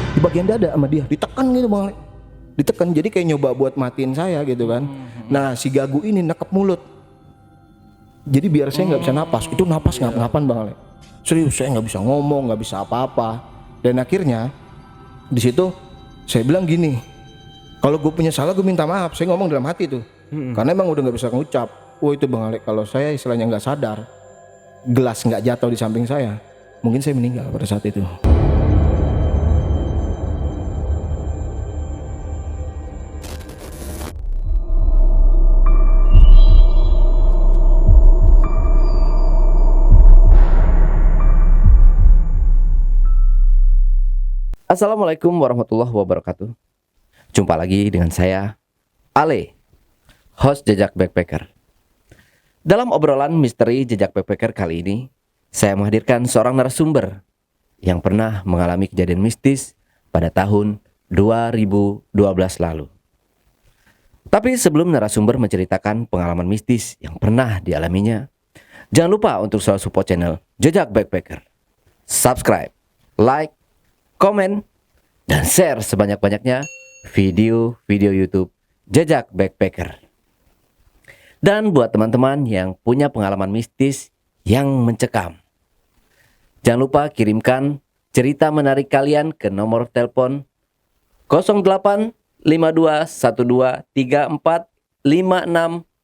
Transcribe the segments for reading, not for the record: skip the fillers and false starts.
di bagian dada sama dia, ditekan gitu Bang Ale. Ditekan, jadi kayak nyoba buat matiin saya gitu kan. Nah si Gagu ini nekep mulut, jadi biar saya nggak bisa napas. Itu napas ngap-ngapan Bang Ale. Serius saya nggak bisa ngomong, nggak bisa apa-apa. Dan akhirnya di situ saya bilang gini, kalau gue punya salah gue minta maaf. Saya ngomong dalam hati tuh, karena emang udah nggak bisa ngucap. Wah itu Bang Ale, kalau saya istilahnya nggak sadar, gelas nggak jatuh di samping saya, mungkin saya meninggal pada saat itu. Assalamualaikum warahmatullahi wabarakatuh. Jumpa lagi dengan saya, Ale, host Jejak Backpacker. Dalam obrolan misteri Jejak Backpacker kali ini, saya menghadirkan seorang narasumber yang pernah mengalami kejadian mistis pada tahun 2012 lalu. Tapi sebelum narasumber menceritakan pengalaman mistis yang pernah dialaminya, jangan lupa untuk selalu support channel Jejak Backpacker. Subscribe, like, komen, dan share sebanyak-banyaknya video-video YouTube Jejak Backpacker. Dan buat teman-teman yang punya pengalaman mistis yang mencekam, jangan lupa kirimkan cerita menarik kalian ke nomor telepon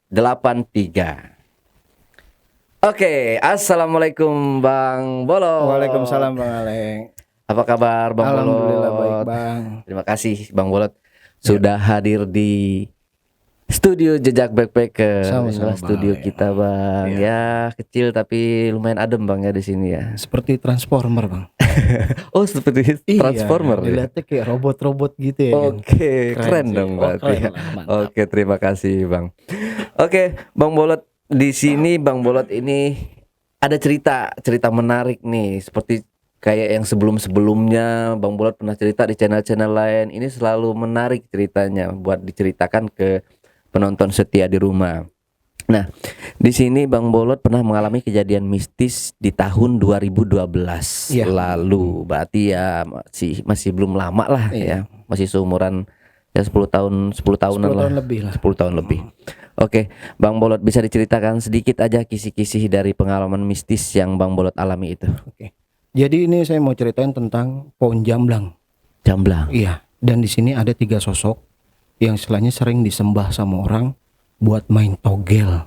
085212345683. Oke, assalamualaikum Bang Bolot. Waalaikumsalam Bang Ale. Apa kabar Bang Bolot? Alhamdulillah baik Bang. Terima kasih Bang Bolot sudah hadir di studio Jejak Backpacker. Sama-sama, Inilah studio Bang. kita Bang. Iya. Ya kecil tapi lumayan adem Bang ya di sini ya. Seperti Transformer Bang. Oh seperti Transformer ya. Dilihatnya kayak robot-robot gitu ya. Kan? Oke, keren sih. dong berarti. Keren Ya. lah, mantap. Oke, terima kasih Bang. Oke, Bang Bolot, di sini Bang Bolot ini ada cerita menarik nih, seperti kayak yang sebelum-sebelumnya Bang Bolot pernah cerita di channel-channel lain. Ini selalu menarik ceritanya buat diceritakan ke penonton setia di rumah. Nah, di sini Bang Bolot pernah mengalami kejadian mistis di tahun 2012 Iya. lalu. Berarti ya masih belum lama lah Iya. ya. Masih seumuran ya 10 tahunan 10 lah. tahun lebih lah. 10 tahun lebih. Oke, Bang Bolot bisa diceritakan sedikit aja kisih-kisih dari pengalaman mistis yang Bang Bolot alami itu. Oke. Jadi ini saya mau ceritain tentang pohon jamblang. Jamblang. Iya. Dan di sini ada 3 sosok yang istilahnya sering disembah sama orang buat main togel.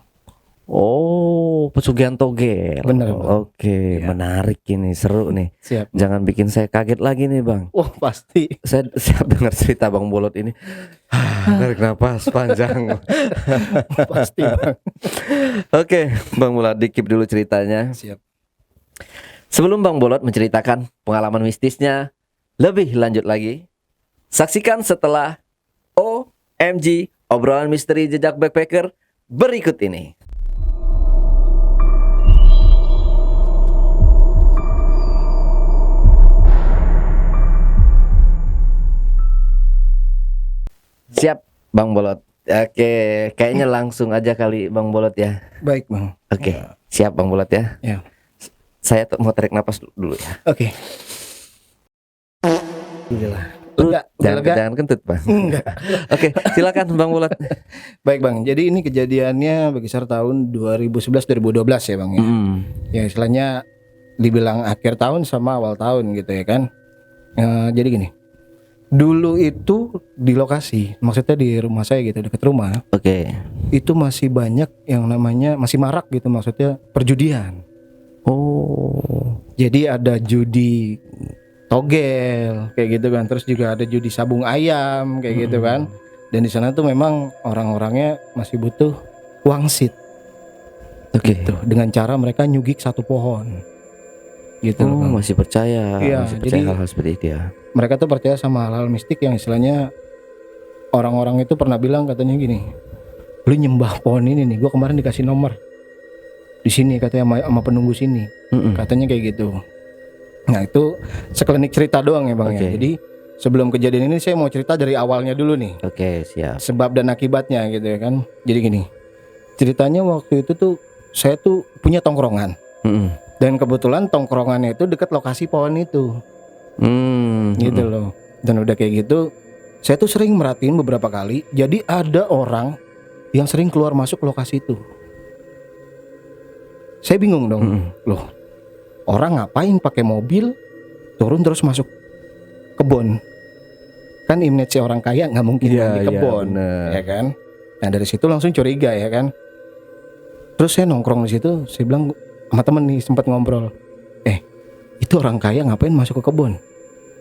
Oh, pesugihan togel. Bener, Bang. Oke, Iya. menarik ini, seru nih. Siap. Jangan bikin saya kaget lagi nih Bang. Oh pasti. Saya siap dengar cerita Bang Bolot ini. Tarik napas panjang. Pasti Bang. Oke, Bang Bolot dikip dulu ceritanya. Siap. Sebelum Bang Bolot menceritakan pengalaman mistisnya lebih lanjut lagi, saksikan setelah OMG obrolan misteri Jejak Backpacker berikut ini. Siap Bang Bolot. Oke, kayaknya langsung aja kali Bang Bolot ya. Baik Bang. Oke, siap Bang Bolot ya. Ya. Saya mau tarik napas dulu ya. Oke. Alhamdulillah. Lega, lega. Jangan kentut Bang. Enggak. Oke, silakan Bang Bolot. Baik Bang. Jadi ini kejadiannya berkisar tahun 2011-2012 ya Bang ya. Ya istilahnya dibilang akhir tahun sama awal tahun gitu ya kan. Jadi gini. Dulu itu di lokasi, maksudnya di rumah saya gitu, dekat rumah, Oke. itu masih banyak yang namanya masih marak gitu, maksudnya perjudian. Oh. Jadi ada judi togel kayak gitu kan, terus juga ada judi sabung ayam kayak gitu kan. Dan di sana tuh memang orang-orangnya masih butuh wangsit. Oke. Gitu, dengan cara mereka nyugik satu pohon. Gitu loh, Oh, Bang. masih percaya. Iya, Masih percaya jadi- hal-hal seperti itu ya. Mereka tuh percaya sama hal-hal mistik yang istilahnya orang-orang itu pernah bilang katanya gini, lu nyembah pohon ini nih, gua kemarin dikasih nomor di sini katanya sama penunggu sini, katanya kayak gitu. Nah itu sekelinik cerita doang ya Bang Oke. ya. Jadi sebelum kejadian ini saya mau cerita dari awalnya dulu nih, Oke, siap. sebab dan akibatnya gitu ya kan. Jadi gini, ceritanya waktu itu tuh saya tuh punya tongkrongan. Dan kebetulan tongkrongannya itu dekat lokasi pohon itu, gitu loh. Dan udah kayak gitu, saya tuh sering merhatiin beberapa kali. Jadi ada orang yang sering keluar masuk lokasi itu. Saya bingung dong, loh orang ngapain pakai mobil turun terus masuk kebun? Kan image orang kaya nggak mungkin di kebun, ya kan? Nah dari situ langsung curiga ya kan. Terus saya nongkrong di situ, saya bilang sama temen nih sempat ngobrol, itu orang kaya ngapain masuk ke kebun?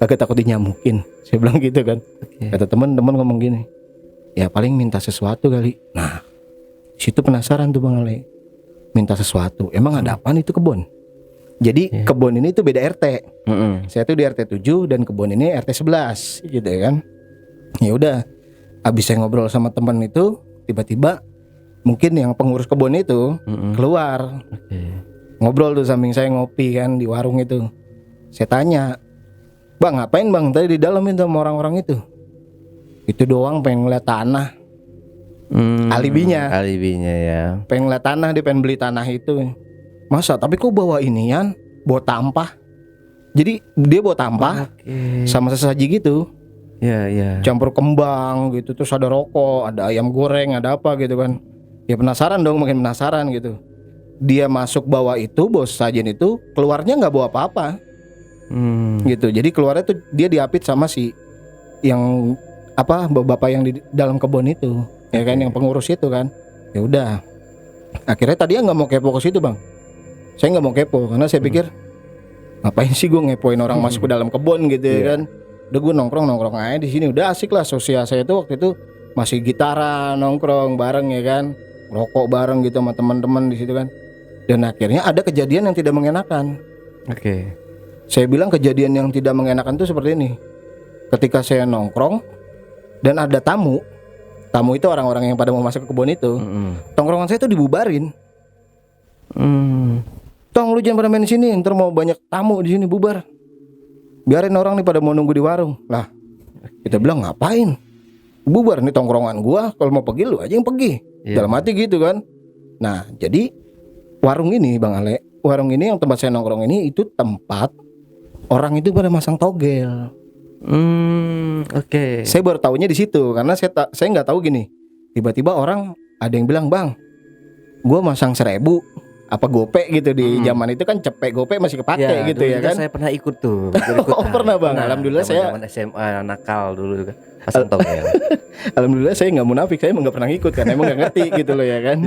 Kagak takut dinyamukin? Saya bilang gitu kan. Kata temen ngomong gini, ya paling minta sesuatu kali. Nah situ penasaran tuh Bang Ale, minta sesuatu. Emang ada apaan itu kebun? Jadi kebun ini tuh beda RT. Saya tuh di RT 7 dan kebun ini RT 11 gitu ya kan. Ya udah, abis saya ngobrol sama teman itu, tiba-tiba mungkin yang pengurus kebun itu keluar. Ngobrol tuh samping saya ngopi kan di warung itu. Saya tanya, "Bang, ngapain Bang tadi di dalam itu sama orang-orang itu?" Itu doang, pengen ngeliat tanah. Alibinya ya. pengen ngeliat tanah, dia pengen beli tanah itu. Masa, tapi kok bawa inian, bawa tampah. Jadi dia bawa tampah sama sesaji gitu. Ya. Campur kembang gitu, terus ada rokok, ada ayam goreng, ada apa gitu kan. Ya penasaran dong, makin penasaran gitu. Dia masuk bawa itu, bawa sesajen itu, keluarnya nggak bawa apa-apa. Gitu. Jadi keluarnya tuh dia diapit sama si yang apa, bapak yang di dalam kebun itu, ya kan, yang pengurus itu kan. Ya udah. Akhirnya tadi nggak mau kepo ke situ Bang. Saya nggak mau kepo karena saya pikir ngapain sih gue ngepoin orang masuk ke dalam kebun gitu ya kan. Udah gue nongkrong aja di sini, udah asik lah. Sosial saya itu waktu itu masih gitaran, nongkrong bareng ya kan, rokok bareng gitu sama teman-teman di situ kan. Dan akhirnya ada kejadian yang tidak mengenakan. Saya bilang kejadian yang tidak mengenakan itu seperti ini. Ketika saya nongkrong dan ada tamu itu orang-orang yang pada mau masuk ke kebun itu, tongkrongan saya itu dibubarin. Tong, lu jangan pada main di sini, ntar mau banyak tamu di sini, bubar. Biarin orang nih pada mau nunggu di warung. Lah, kita bilang ngapain? Bubar nih tongkrongan gua, kalau mau pergi lu aja yang pergi. Dalam hati gitu kan. Nah, jadi warung ini Bang Ale, warung ini yang tempat saya nongkrong ini itu tempat orang itu pada masang togel. Saya baru tahunya di situ karena saya nggak tahu gini. Tiba-tiba orang ada yang bilang, "Bang, gua masang 1.000 apa gope gitu di zaman itu kan, cepet gope masih kepake gitu ya kan." Saya pernah ikut tuh. Pernah Bang. Alhamdulillah saya zaman SMA nakal dulu kan. Pasang togel. Alhamdulillah saya nggak munafik, saya emang nggak pernah ikut kan, emang nggak ngerti gitu loh ya kan.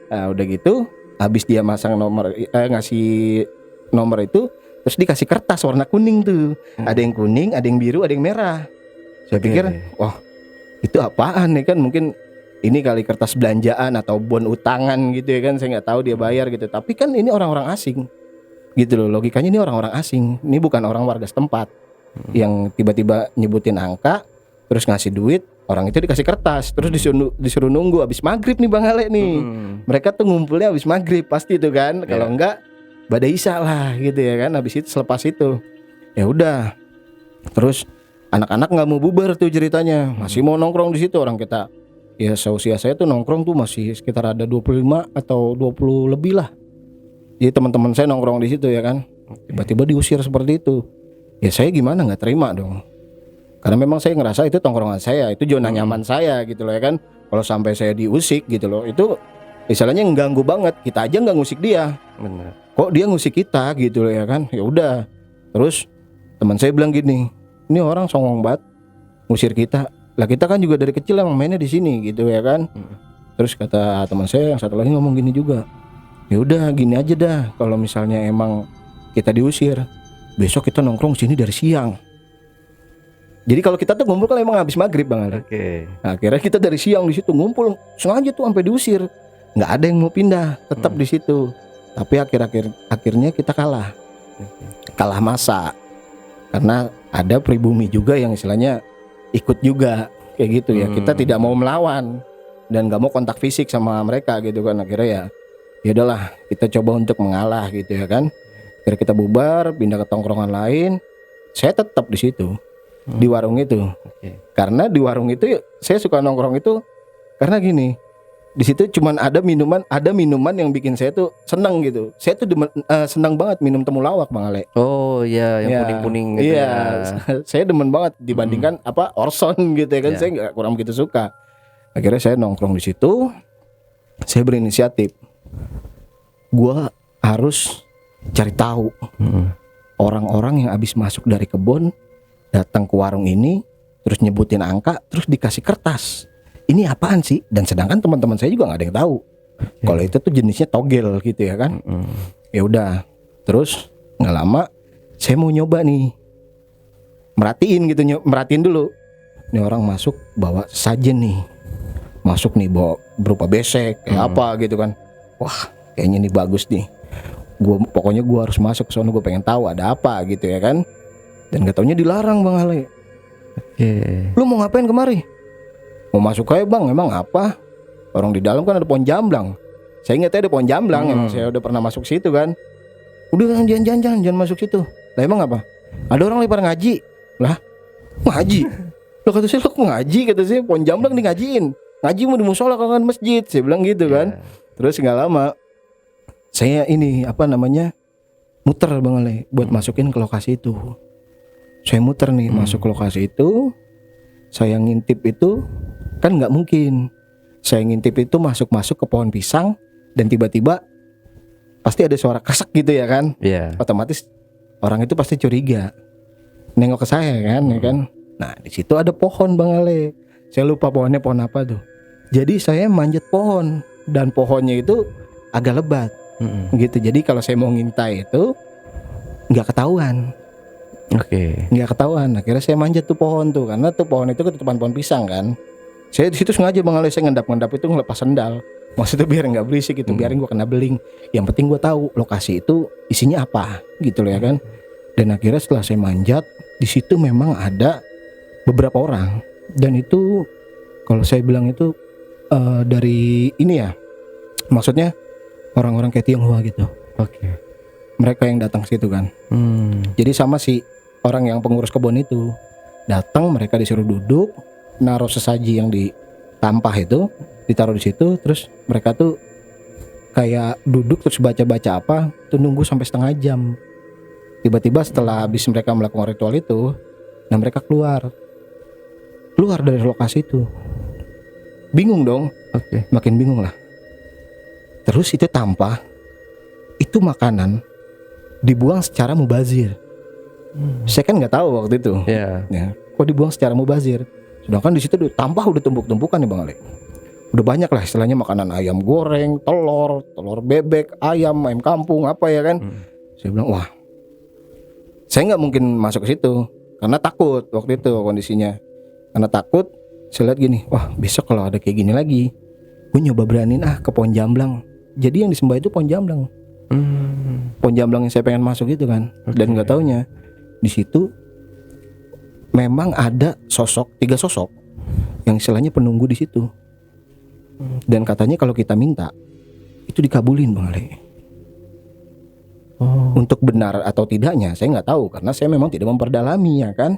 Nah udah gitu, habis dia masang nomor, ngasih nomor itu, terus dikasih kertas warna kuning tuh. Ada yang kuning, ada yang biru, ada yang merah. Saya pikir, wah itu apaan nih kan, mungkin ini kali kertas belanjaan atau bon utangan gitu ya kan, saya nggak tahu dia bayar gitu. Tapi kan ini orang-orang asing gitu loh, logikanya ini orang-orang asing, ini bukan orang warga setempat yang tiba-tiba nyebutin angka terus ngasih duit. Orang itu dikasih kertas, terus disuruh nunggu abis maghrib nih Bang Ale nih. Mereka tuh ngumpulnya abis maghrib pasti tuh kan, kalau enggak badai isya lah gitu ya kan. Abis itu selepas itu ya udah, terus anak-anak nggak mau bubar tuh ceritanya, masih mau nongkrong di situ. Orang kita ya seusia saya tuh nongkrong tuh masih sekitar ada 25 atau 20 lebih lah. Jadi teman-teman saya nongkrong di situ ya kan. Tiba-tiba diusir seperti itu. Ya saya gimana, nggak terima dong. Karena memang saya ngerasa itu tongkrongan saya, itu zona nyaman saya gitu loh ya kan. Kalau sampai saya diusik gitu loh, itu misalnya mengganggu banget. Kita aja nggak ngusik dia, kok dia ngusik kita gitu loh ya kan. Ya udah, terus teman saya bilang gini, ini orang songong banget ngusir kita. Lah kita kan juga dari kecil emang mainnya di sini gitu ya kan. Terus kata teman saya yang satu lagi ngomong gini juga, ya udah gini aja dah, kalau misalnya emang kita diusir, besok kita nongkrong sini dari siang. Jadi kalau kita tuh ngumpul kan emang habis maghrib Bang Ale. Nah, akhirnya kita dari siang di situ ngumpul, sengaja tuh sampai diusir. Nggak ada yang mau pindah, tetap di situ. Tapi akhirnya kita kalah masa. Karena ada pribumi juga yang istilahnya ikut juga kayak gitu ya. Kita tidak mau melawan dan nggak mau kontak fisik sama mereka gitu kan. Akhirnya ya udahlah, kita coba untuk mengalah gitu ya kan. Akhirnya kita bubar, pindah ke tongkrongan lain. Saya tetap di situ. Di warung itu. Karena di warung itu saya suka nongkrong itu karena gini, Di situ cuman ada minuman yang bikin saya tuh seneng gitu. Saya tuh senang banget minum temulawak Bang Ale. Oh iya, yang Ya, kuning-kuning gitu iya, ya. saya demen banget dibandingkan Orson gitu ya kan. Ya. Saya nggak kurang begitu suka. Akhirnya saya nongkrong di situ. Saya berinisiatif. Gua harus cari tahu orang-orang yang habis masuk dari kebun datang ke warung ini, terus nyebutin angka, terus dikasih kertas. Ini apaan sih? Dan sedangkan teman-teman saya juga nggak ada yang tahu. Kalau itu tuh jenisnya togel gitu ya kan. Ya udah. Terus nggak lama saya mau nyoba nih. Merhatiin dulu. Ini orang masuk bawa sajen nih. Masuk nih bawa berupa besek kayak apa gitu kan. Wah, kayaknya ini bagus nih. Pokoknya gua harus masuk ke sono, gua pengen tahu ada apa gitu ya kan. Dan gak taunya dilarang Bang Ale. Lu mau ngapain kemari? Mau masuk aja Bang, emang apa? Orang di dalam kan ada pohon jamblang. Saya ingatnya ada pohon jamblang, emang saya udah pernah masuk situ kan. Udah jangan masuk situ. Lah emang apa? Ada orang lagi pada ngaji. Lah, ngaji? Lo kata saya, lo kok ngaji? Kata saya, pohon jamblang di ngajiin. Ngaji mau di musola kalau kan masjid. Saya bilang gitu kan. Terus gak lama saya muter Bang Ale buat masukin ke lokasi itu. Saya muter nih masuk ke lokasi itu. Saya ngintip itu kan nggak mungkin. Saya ngintip itu masuk ke pohon pisang dan tiba-tiba pasti ada suara kresek gitu ya kan. Otomatis orang itu pasti curiga. Nengok ke saya kan, ya kan. Nah di situ ada pohon Bang Ale. Saya lupa pohonnya pohon apa tuh. Jadi saya manjat pohon dan pohonnya itu agak lebat. Gitu. Jadi kalau saya mau ngintai itu nggak ketahuan. Nggak ketahuan. Akhirnya saya manjat tuh pohon tuh karena tuh pohon itu ketutupan pohon pisang kan. Saya di situ sengaja Bang Ale, saya ngendap itu ngelepas sendal. Maksudnya biar nggak berisik gitu, biarin gua kena beling. Yang penting gua tahu lokasi itu isinya apa gitu loh ya kan. Dan akhirnya setelah saya manjat, di situ memang ada beberapa orang dan itu kalau saya bilang itu dari ini ya. Maksudnya orang-orang kayak Tionghoa gitu. Mereka yang datang ke situ kan. Jadi sama si orang yang pengurus kebun itu datang, mereka disuruh duduk, naruh sesaji yang ditampah itu, ditaruh di situ, terus mereka tuh kayak duduk terus baca-baca apa, tuh nunggu sampai setengah jam. Tiba-tiba setelah habis mereka melakukan ritual itu, nah mereka keluar dari lokasi itu. Bingung dong. Makin bingung lah. Terus itu tampah, itu makanan dibuang secara mubazir. Saya kan nggak tahu waktu itu. Ya, kok dibuang secara mubazir? Sedangkan di situ tampah udah tumpuk-tumpukan nih Bang Ale. Udah banyak lah istilahnya makanan ayam goreng, telur bebek, ayam kampung apa ya kan. Saya bilang wah, saya nggak mungkin masuk ke situ karena takut waktu itu kondisinya. Karena takut, saya lihat gini, wah besok kalau ada kayak gini lagi, gue nyoba beraniin ke pohon jamblang. Jadi yang disembah itu pohon jamblang. Pohon jamblang yang saya pengen masuk itu kan. Dan nggak taunya di situ memang ada 3 sosok yang istilahnya penunggu di situ. Dan katanya kalau kita minta itu dikabulin Bang Ale. Untuk benar atau tidaknya saya nggak tahu karena saya memang tidak memperdalami ya kan.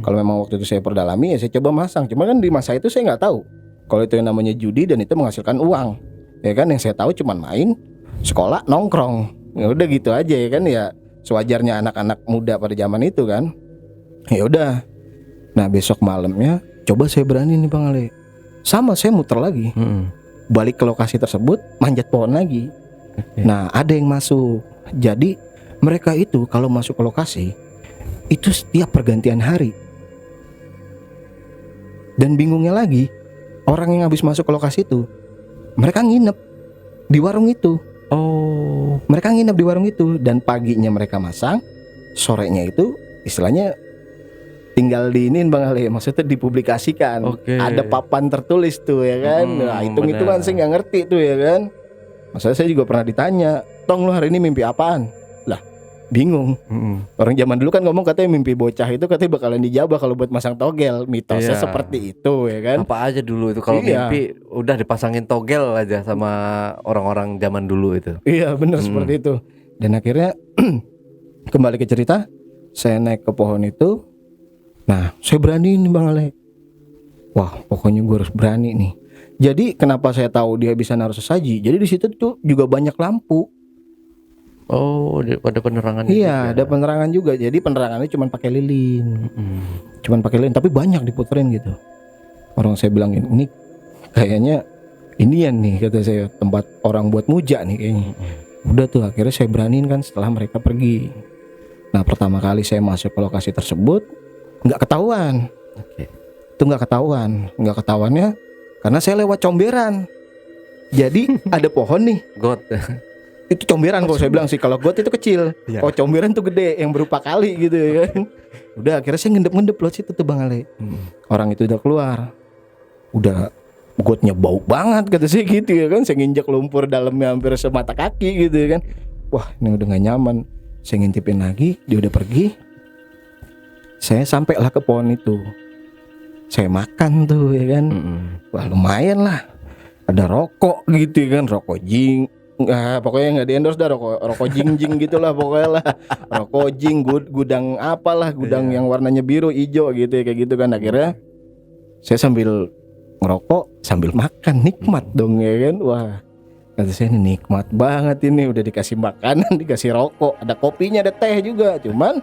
Kalau memang waktu itu saya perdalami ya saya coba masang. Cuma kan di masa itu saya nggak tahu kalau itu yang namanya judi dan itu menghasilkan uang. Ya kan, yang saya tahu cuma main, sekolah, nongkrong. Ya udah gitu aja ya kan, ya sewajarnya anak-anak muda pada zaman itu kan. Ya udah. Nah, besok malamnya coba saya berani nih Bang Ale. Sama saya muter lagi. Balik ke lokasi tersebut, manjat pohon lagi. Nah, ada yang masuk. Jadi mereka itu kalau masuk ke lokasi itu setiap pergantian hari. Dan bingungnya lagi, orang yang habis masuk ke lokasi itu mereka nginep di warung itu. Mereka nginep di warung itu dan paginya mereka masang, sorenya itu istilahnya tinggal diinin Bang Ale, maksudnya dipublikasikan. Ada papan tertulis tuh ya kan. Nah, hitung-hitungan saya nggak ngerti tuh ya kan. Maksudnya saya juga pernah ditanya, "Tong, lu hari ini mimpi apaan?" Lah, bingung. Orang zaman dulu kan ngomong katanya mimpi bocah itu katanya bakalan dijabah kalau buat masang togel. Mitosnya seperti itu ya kan. Apa aja dulu itu kalau mimpi udah dipasangin togel aja sama orang-orang zaman dulu itu. Iya benar seperti itu. Dan akhirnya kembali ke cerita, saya naik ke pohon itu. Nah, saya berani nih Bang Ale. Wah, pokoknya gue harus berani nih. Jadi kenapa saya tahu dia bisa naruh sesaji? Jadi di situ tuh juga banyak lampu. Oh, ada penerangan. Iya, ada penerangan juga. Jadi penerangannya cuma pakai lilin. Cuman pakai lilin, tapi banyak diputerin gitu. Orang saya bilangin, ini kayaknya inian nih, kata saya, tempat orang buat muja nih kayaknya. Udah tuh akhirnya saya beraniin kan setelah mereka pergi. Nah, pertama kali saya masuk ke lokasi tersebut nggak ketahuan. Oke. Itu nggak ketahuannya karena saya lewat comberan. Jadi ada pohon nih. God. Itu comberan kalau saya bilang sih. Kalau got itu kecil. Iya. Oh, comberan tuh gede yang berupa kali gitu ya kan. Udah akhirnya saya ngendep loh situ tuh Bang Ale. Orang itu udah keluar. Udah gotnya bau banget kata saya gitu ya kan. Saya nginjak lumpur dalamnya hampir semata kaki gitu ya kan. Wah, ini udah gak nyaman. Saya ngintipin lagi, dia udah pergi. Saya sampailah ke pohon itu. Saya makan tuh ya kan. Wah, lumayan lah. Ada rokok gitu ya kan, rokok jing. Pokoknya nggak di endorse dah, rokok jing gitulah pokoknya lah. Rokok jing, gudang apalah, gudang yang warnanya biru hijau gitu ya, kayak gitu kan. Akhirnya saya sambil ngerokok sambil makan, nikmat dong ya kan. Wah, kata saya ini nikmat banget ini, udah dikasih makanan, dikasih rokok, ada kopinya, ada teh juga. Cuman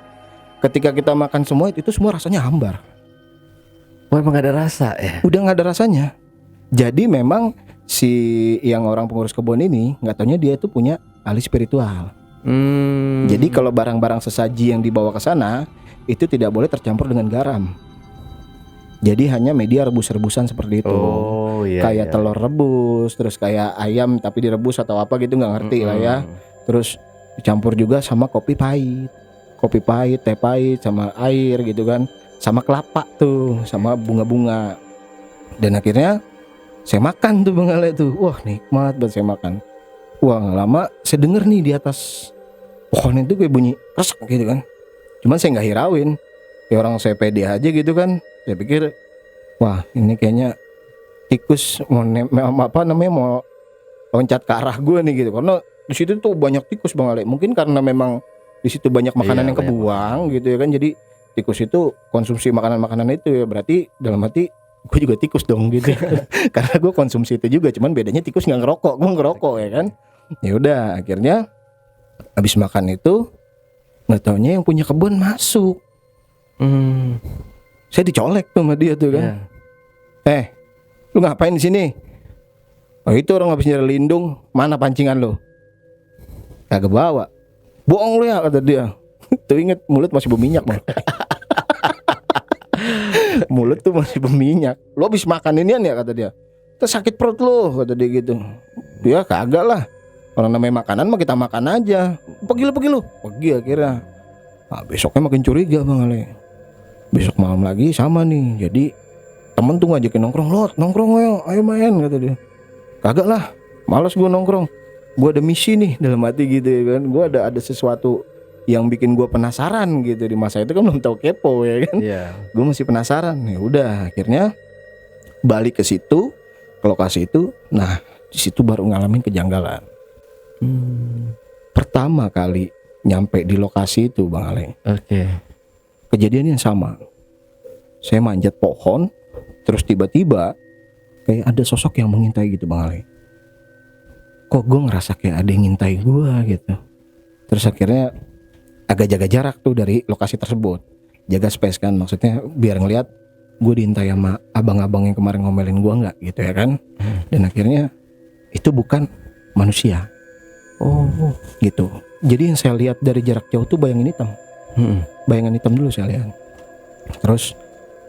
ketika kita makan semua itu semua rasanya hambar. Wah, emang gak ada rasa ya? Udah nggak ada rasanya. Jadi memang si yang orang pengurus kebun ini nggak taunya dia itu punya ahli spiritual. Jadi kalau barang-barang sesaji yang dibawa ke sana itu tidak boleh tercampur dengan garam. Jadi hanya media rebus-rebusan seperti itu. Oh iya. Kayak telur rebus, terus kayak ayam tapi direbus atau apa gitu nggak ngerti lah ya. Terus dicampur juga sama kopi pahit, teh pahit, sama air gitu kan, sama kelapa tuh, sama bunga-bunga. Dan akhirnya saya makan tuh Bang Ale tuh. Wah, nikmat banget saya makan. Wah, gak lama saya denger nih di atas pohon itu kayak bunyi kresek gitu kan. Cuman saya gak hirauin. Kayak orang saya pede aja gitu kan. Saya pikir, wah ini kayaknya tikus mau mau loncat ke arah gue nih gitu. Karena di situ tuh banyak tikus Bang Ale. Mungkin karena memang di situ banyak makanan yang kebuang gitu ya kan. Jadi tikus itu konsumsi makanan-makanan itu ya. Berarti dalam hati gue juga tikus dong gitu. Karena gue konsumsi itu juga, cuman bedanya tikus nggak ngerokok, gue ngerokok ya kan. Ya udah akhirnya habis makan itu nggak taunya yang punya kebun masuk. Saya dicolek tuh sama dia tuh kan. Lu ngapain di sini? Oh, itu orang habis nyari lindung. Mana pancingan lu? Kagak bawa. Bohong lu ya, kata dia. Tuh inget mulut masih berminyak Bang. Mulut tuh masih berminyak. Lo habis makan inian ya, kata dia. Terus sakit perut lo, kata dia gitu. Ya kagak lah. Orang namanya makanan mah kita makan aja. Pergi lu. Pergi akhirnya. Nah, besoknya makin curiga Bang Ale. Besok malam lagi sama nih. Jadi temen tuh ngajakin nongkrong. Lo nongkrong ayo main, kata dia. Kagak lah, malas gue nongkrong. Gue ada misi nih dalam hati gitu ya kan. Gue ada sesuatu yang bikin gue penasaran gitu. Di masa itu kan belum tahu kepo ya kan. Gue masih penasaran. Ya udah akhirnya balik ke situ, ke lokasi itu. Nah di situ baru ngalamin kejanggalan. Pertama kali nyampe di lokasi itu Bang Ale. Kejadian yang sama. Saya manjat pohon, terus tiba-tiba kayak ada sosok yang mengintai gitu Bang Ale. Kok gue ngerasa kayak ada yang ngintai gue gitu. Terus akhirnya agak jaga jarak tuh dari lokasi tersebut, jaga space kan, maksudnya biar ngelihat gue diintai sama abang-abang yang kemarin ngomelin gue nggak gitu ya kan. Dan akhirnya itu bukan manusia. Gitu. Jadi yang saya lihat dari jarak jauh tuh bayangan hitam. Bayangan hitam dulu saya lihat. Terus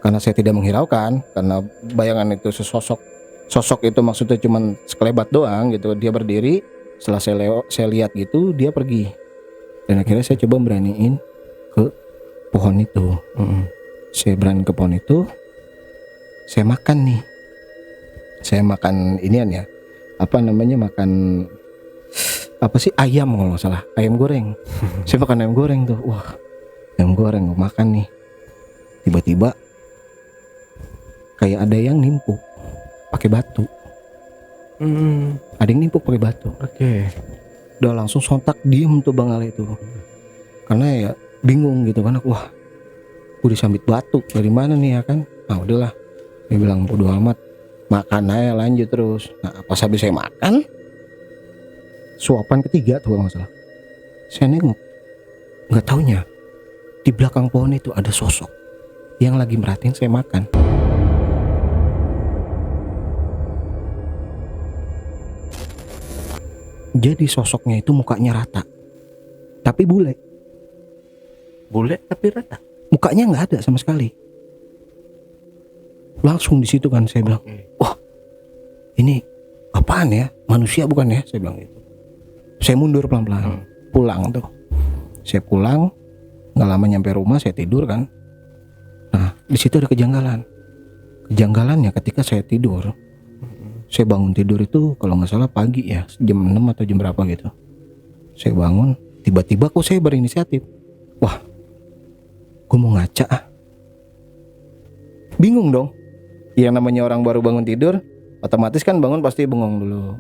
karena saya tidak menghiraukan, karena bayangan itu sosok itu maksudnya cuman sekelebat doang gitu. Dia berdiri, setelah saya lihat gitu dia pergi. Dan akhirnya saya coba beraniin ke pohon itu. Saya berani ke pohon itu. Saya makan nih. Saya makan inian ya. Apa namanya, makan apa sih, ayam kalau nggak salah, ayam goreng. Saya makan ayam goreng tuh. Wah, ayam goreng gue makan nih. Tiba-tiba kayak ada yang nimpuk pakai batu. Ada yang nimpuk pakai batu. Udah langsung sontak diem tuh Bang Ale itu. Karena ya bingung gitu kan. Wah, gue disambit batu dari mana nih ya kan. Nah udahlah, dia bilang bodo amat, Makan aja lanjut terus. Nah pas habis saya makan, suapan ketiga tuh kalau nggak salah, saya nengok, nggak taunya di belakang pohon itu ada sosok yang lagi merhatiin saya makan. Jadi sosoknya itu mukanya rata, tapi bule. Bule tapi rata. Mukanya nggak ada sama sekali. Langsung di situ kan saya bilang, wah ini apaan ya? Manusia bukan ya? Saya bilang gitu. Saya mundur pelan-pelan, pulang tuh. Saya pulang, nggak lama nyampe rumah saya tidur kan. Nah di situ ada kejanggalan. Kejanggalannya ketika saya tidur, saya bangun tidur itu kalau nggak salah pagi ya, jam 6 atau jam berapa gitu. Saya bangun, tiba-tiba kok saya berinisiatif, wah gue mau ngaca ah. Bingung dong. Yang namanya orang baru bangun tidur, otomatis kan bangun pasti bengong dulu.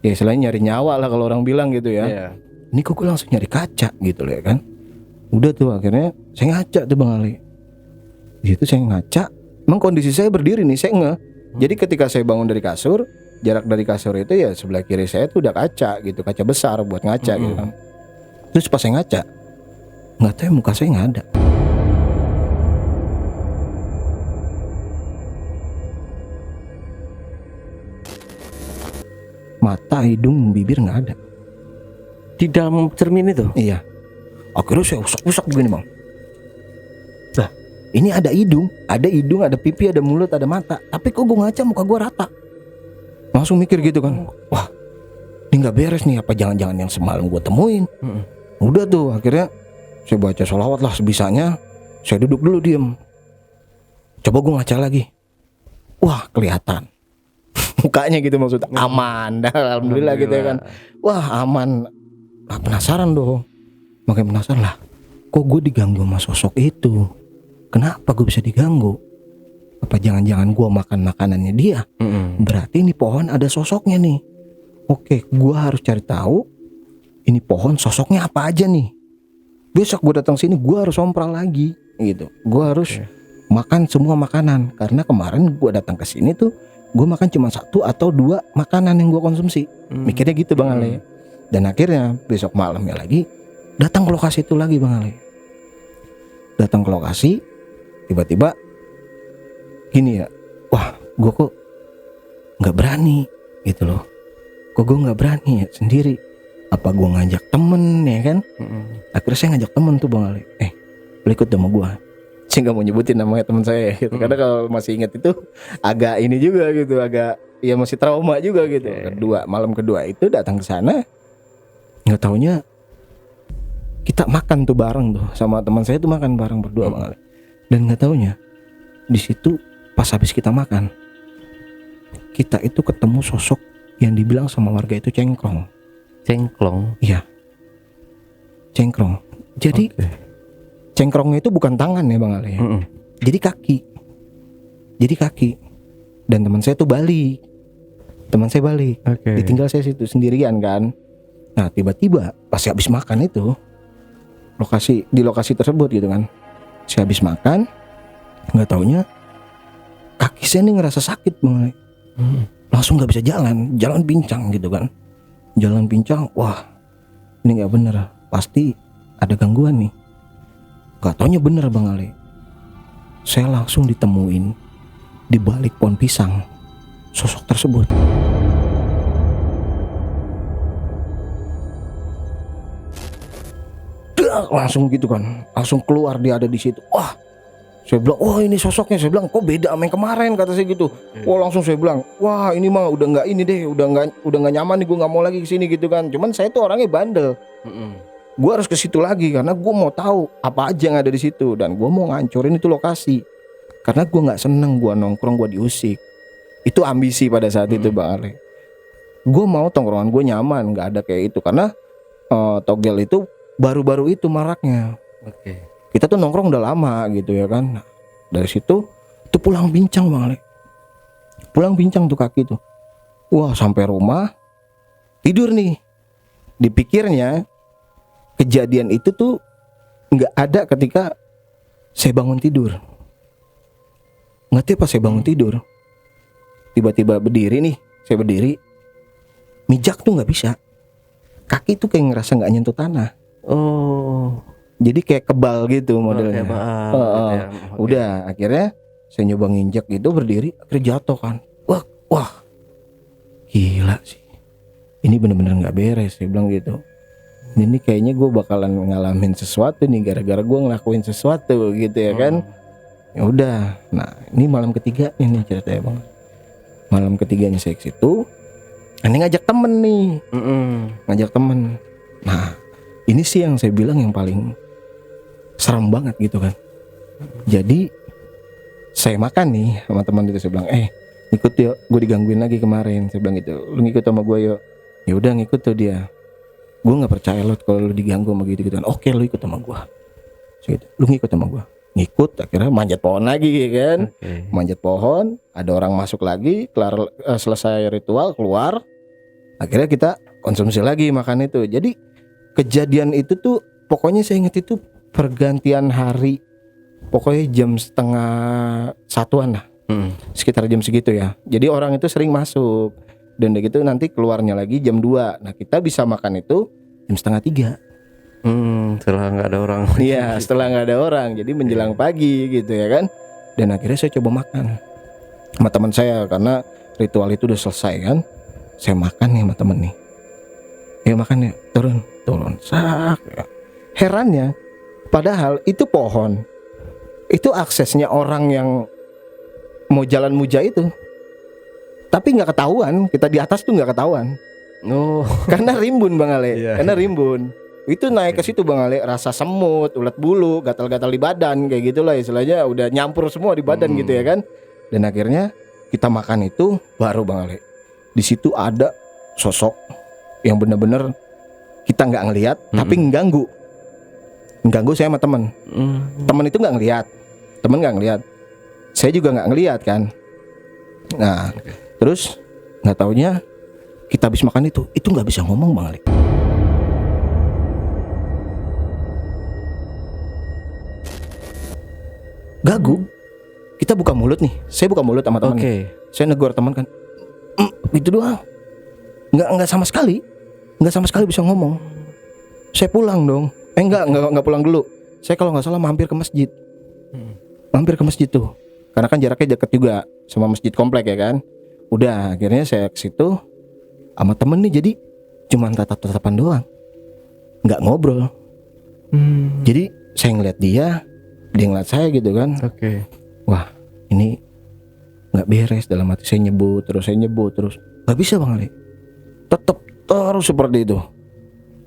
Ya selain nyari nyawa lah kalau orang bilang gitu ya. Iya. Ini kok gue langsung nyari kaca gitu loh ya kan. Udah tuh akhirnya saya ngaca tuh Bang Ali. Di situ saya ngaca. Emang kondisi saya berdiri nih, saya ngeh. Jadi ketika saya bangun dari kasur, jarak dari kasur itu ya sebelah kiri saya tuh udah kaca gitu, kaca besar buat ngaca gitu kan. Terus pas saya ngaca, nggak tahu ya, muka saya nggak ada. Mata, hidung, bibir nggak ada. Di dalam cermin itu. Iya. Akhirnya saya usap-usap begini Bang. Lah, ini ada hidung, ada pipi, ada mulut, ada mata. Tapi kok gue ngaca muka gue rata. Langsung mikir gitu kan. Wah, ini nggak beres nih. Apa jangan-jangan yang semalam gue temuin? Udah tuh akhirnya saya baca sholawat lah sebisanya. Saya duduk dulu diem. Coba gue ngaca lagi. Wah, kelihatan. Mukanya gitu maksudnya aman. Alhamdulillah gitu ya kan. Wah, aman. Nah, penasaran dong. Makin penasaran lah. Kok gue diganggu sama sosok itu? Kenapa gue bisa diganggu? Apa jangan-jangan gue makan makanannya dia? Berarti ini pohon ada sosoknya nih. Oke, gue harus cari tahu ini pohon sosoknya apa aja nih. Besok gue datang sini gue harus sompral lagi gitu. Gue harus makan semua makanan. Karena kemarin gue datang ke sini tuh gue makan cuma 1 atau 2 makanan yang gue konsumsi. Mikirnya gitu Bang Ale. Dan akhirnya besok malamnya lagi datang ke lokasi itu lagi Bang Ale. Datang ke lokasi, tiba-tiba gini ya, wah gue kok nggak berani gitu loh. Kok gue nggak berani ya sendiri? Apa gue ngajak temen ya kan? Akhirnya saya ngajak temen tuh Bang Ale. Lo ikut sama gue. Saya nggak mau nyebutin namanya teman saya gitu. Karena kalau masih ingat itu agak ini juga gitu, agak ya masih trauma juga gitu. Malam kedua itu datang ke sana, nggak taunya kita makan tuh bareng tuh sama teman saya tuh makan bareng berdua Bang Ale. Dan nggak taunya di situ pas habis kita makan, kita itu ketemu sosok yang dibilang sama warga itu cengkrong. Cengklong. Iya, cengkrong. Jadi cengkrongnya itu bukan tangan ya Bang Ale. Jadi kaki. Dan teman saya tuh balik. Ditinggal saya situ sendirian kan. Nah tiba-tiba pas habis makan itu di lokasi tersebut gitu kan. Saya habis makan, nggak taunya kaki saya ini ngerasa sakit Bang Ale. Langsung nggak bisa jalan pincang gitu kan. Jalan pincang, wah ini nggak bener, pasti ada gangguan nih. Gak taunya bener Bang Ale. Saya langsung ditemuin di balik pohon pisang sosok tersebut. Langsung gitu kan, langsung keluar dia ada di situ. Wah, saya bilang, wah ini sosoknya. Saya bilang, kok beda sama yang kemarin, kata saya gitu. Wah langsung saya bilang, wah ini mah udah nggak ini deh, udah nggak nyaman nih, gue nggak mau lagi kesini gitu kan. Cuman saya tuh orangnya bandel. Gue harus ke situ lagi karena gue mau tahu apa aja yang ada di situ dan gue mau ngancurin itu lokasi. Karena gue nggak seneng gue nongkrong gue diusik. Itu ambisi pada saat itu Bang Ale. Gue mau tongkrongan gue nyaman, nggak ada kayak itu karena togel itu baru-baru itu maraknya. Kita tuh nongkrong udah lama gitu ya kan. Nah, dari situ tuh pulang bincang Bang Ale. Pulang bincang tuh kaki tuh. Wah sampai rumah tidur nih. Dipikirnya kejadian itu tuh nggak ada ketika saya bangun tidur. Nggak tahu pas saya bangun tidur, tiba-tiba berdiri nih, saya berdiri, mijak tuh nggak bisa, kaki tuh kayak ngerasa nggak nyentuh tanah, Oh. jadi kayak kebal gitu modelnya. Kayak bal Heeh. gitu ya. Oke. Udah akhirnya saya nyoba nginjak gitu, berdiri, akhirnya jatuh kan. Wah, gila sih, ini bener-bener nggak beres, saya bilang gitu. Ini kayaknya gue bakalan ngalamin sesuatu nih gara-gara gue ngelakuin sesuatu gitu ya kan. Ya udah, nah ini malam ketiga ini ceritanya bang. Malam ketiganya saya ke situ, ini ngajak temen nih, ngajak temen. Nah ini sih yang saya bilang yang paling serem banget gitu kan. Jadi saya makan nih sama teman itu, saya bilang ikut yuk, gue digangguin lagi kemarin, saya bilang gitu, lu ngikut sama gue yuk. Ya udah ngikut tuh dia. Gue nggak percaya lo kalau lu diganggu sama gitu kan. Oke, lu ikut sama gue. Gitu. Lu ngikut sama gue. Ngikut, akhirnya manjat pohon lagi kan. Manjat pohon, ada orang masuk lagi, selesai ritual keluar. Akhirnya kita konsumsi lagi makan itu. Jadi kejadian itu tuh pokoknya saya inget itu pergantian hari. Pokoknya jam 12:30 lah. Sekitar jam segitu ya. Jadi orang itu sering masuk. Dan udah gitu nanti keluarnya lagi jam 2. Nah kita bisa makan itu jam 2:30. Setelah nggak ada orang. Iya, setelah nggak ada orang. Jadi menjelang pagi gitu ya kan. Dan akhirnya saya coba makan sama teman saya karena ritual itu udah selesai kan. Saya makan nih sama temen nih. Ya makan ya, turun. Sak. Herannya, padahal itu pohon, itu aksesnya orang yang mau jalan muja itu. Tapi nggak ketahuan, kita di atas tuh nggak ketahuan. Oh. Karena rimbun Bang Ale, Iya. karena rimbun. Itu naik ke situ Bang Ale, rasa semut, ulat bulu, gatal-gatal di badan kayak gitulah istilahnya, udah nyampur semua di badan gitu ya kan. Dan akhirnya kita makan itu baru Bang Ale. Di situ ada sosok yang benar-benar kita nggak ngelihat, tapi mengganggu saya sama teman. Teman itu nggak ngelihat, teman nggak ngelihat, saya juga nggak ngelihat kan. Nah, terus nggak taunya kita habis makan itu nggak bisa ngomong Bang Ali. Gagu. Kita buka mulut nih, saya buka mulut sama teman. Saya negor teman kan, gitu doang. Nggak sama sekali bisa ngomong. Saya pulang dong. Nggak pulang dulu. Saya kalau nggak salah mampir ke masjid. Mampir ke masjid tuh. Karena kan jaraknya deket juga sama masjid komplek ya kan. Udah akhirnya saya ke situ sama temen nih, jadi cuman tatap-tatapan doang, nggak ngobrol. Jadi saya ngeliat dia ngeliat saya gitu kan. Wah ini nggak beres dalam hati. Saya nyebut terus nggak bisa Bang Ali, tetap terus seperti itu.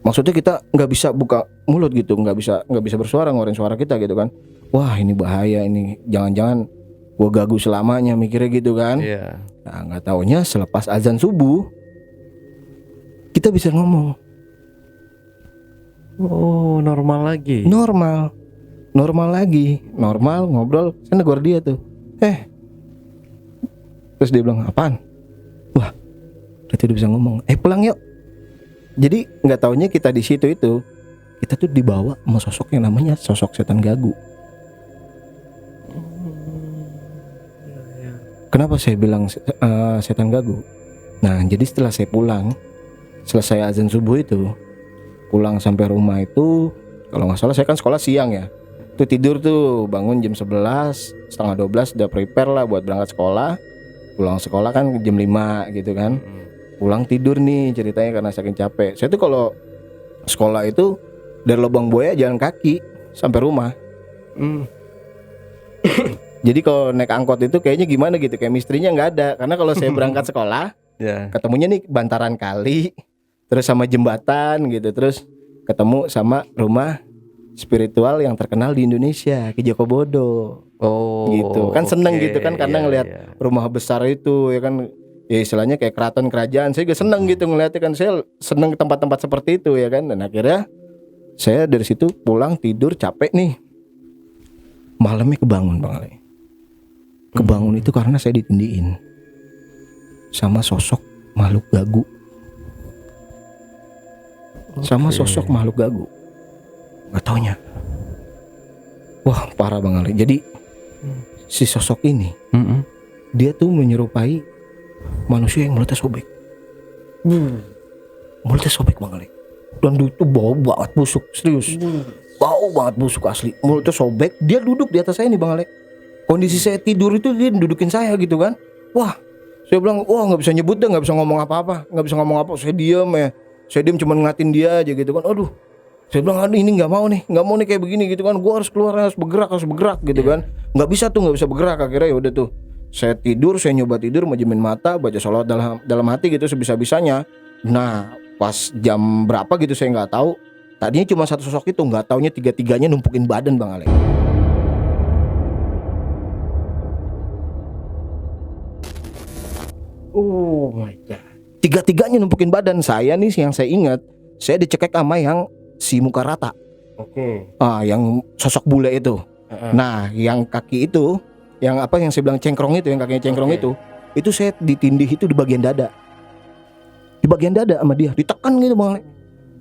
Maksudnya kita nggak bisa buka mulut gitu, nggak bisa bersuara, ngeluarin suara kita gitu kan. Wah ini bahaya, ini jangan-jangan gua gagu selamanya, mikirnya gitu kan. Nah nggak taunya selepas azan subuh kita bisa ngomong. Oh, normal lagi. Normal ngobrol. Saya negor dia tuh, terus dia bilang apaan? Wah, berarti udah bisa ngomong. Pulang yuk. Jadi nggak taunya kita di situ itu kita tuh dibawa sama sosok yang namanya sosok setan gagu. Kenapa saya bilang setan gagu? Nah, jadi setelah saya pulang, selesai azan subuh itu, pulang sampai rumah itu, kalau nggak salah saya kan sekolah siang ya. Tuh tidur tuh, bangun jam 11, setengah 12 udah prepare lah buat berangkat sekolah. Pulang sekolah kan jam 5 gitu kan. Pulang tidur nih ceritanya karena saking capek. Saya tuh kalau sekolah itu dari Lubang Buaya jalan kaki sampai rumah. Jadi kalau naik angkot itu kayaknya gimana gitu, kayak misterinya nggak ada. Karena kalau saya berangkat sekolah, ketemunya nih bantaran kali, terus sama jembatan gitu, terus ketemu sama rumah spiritual yang terkenal di Indonesia, Ki Joko Bodo. Gitu kan, seneng gitu kan karena ngelihat rumah besar itu ya kan, ya istilahnya kayak keraton kerajaan. Saya juga seneng gitu ngeliatnya kan, saya seneng tempat-tempat seperti itu ya kan. Dan akhirnya saya dari situ pulang tidur capek nih, malamnya kebangun Bang Ale. Kebangun itu karena saya ditindiin sama sosok makhluk gagu. Sama sosok makhluk gagu. Gak taunya, wah parah Bang Ali. Jadi si sosok ini dia tuh menyerupai manusia yang mulutnya sobek. Mulutnya sobek Bang Ale. Dan itu bau banget busuk, serius. Bau banget busuk asli. Mulutnya sobek, dia duduk di atas saya nih Bang Ale. Kondisi saya tidur itu dia dudukin saya gitu kan. Wah, saya bilang, wah nggak bisa nyebut deh, nggak bisa ngomong apa-apa, nggak bisa ngomong apa. Saya diem ya, saya diem cuma ngeliatin dia aja gitu kan. Aduh, saya bilang, aduh ini nggak mau nih kayak begini gitu kan. Gua harus keluar, harus bergerak gitu kan. Nggak bisa bergerak. Akhirnya ya udah tuh, saya tidur, saya nyoba tidur, majemin mata, baca sholawat dalam hati gitu sebisa-bisanya. Nah, pas jam berapa gitu saya nggak tahu. Tadinya cuma satu sosok itu, nggak taunya tiga-tiganya numpukin badan Bang Ale. Oh my god. Tiga-tiganya numpukin badan. Saya nih yang saya ingat, saya dicekek sama yang si muka rata. Oke. Yang sosok bule itu. Nah, yang kaki itu, yang apa yang saya bilang cengkrong itu, yang kakinya cengkrong itu saya ditindih itu di bagian dada. Di bagian dada sama dia, ditekan gitu Bang Ale.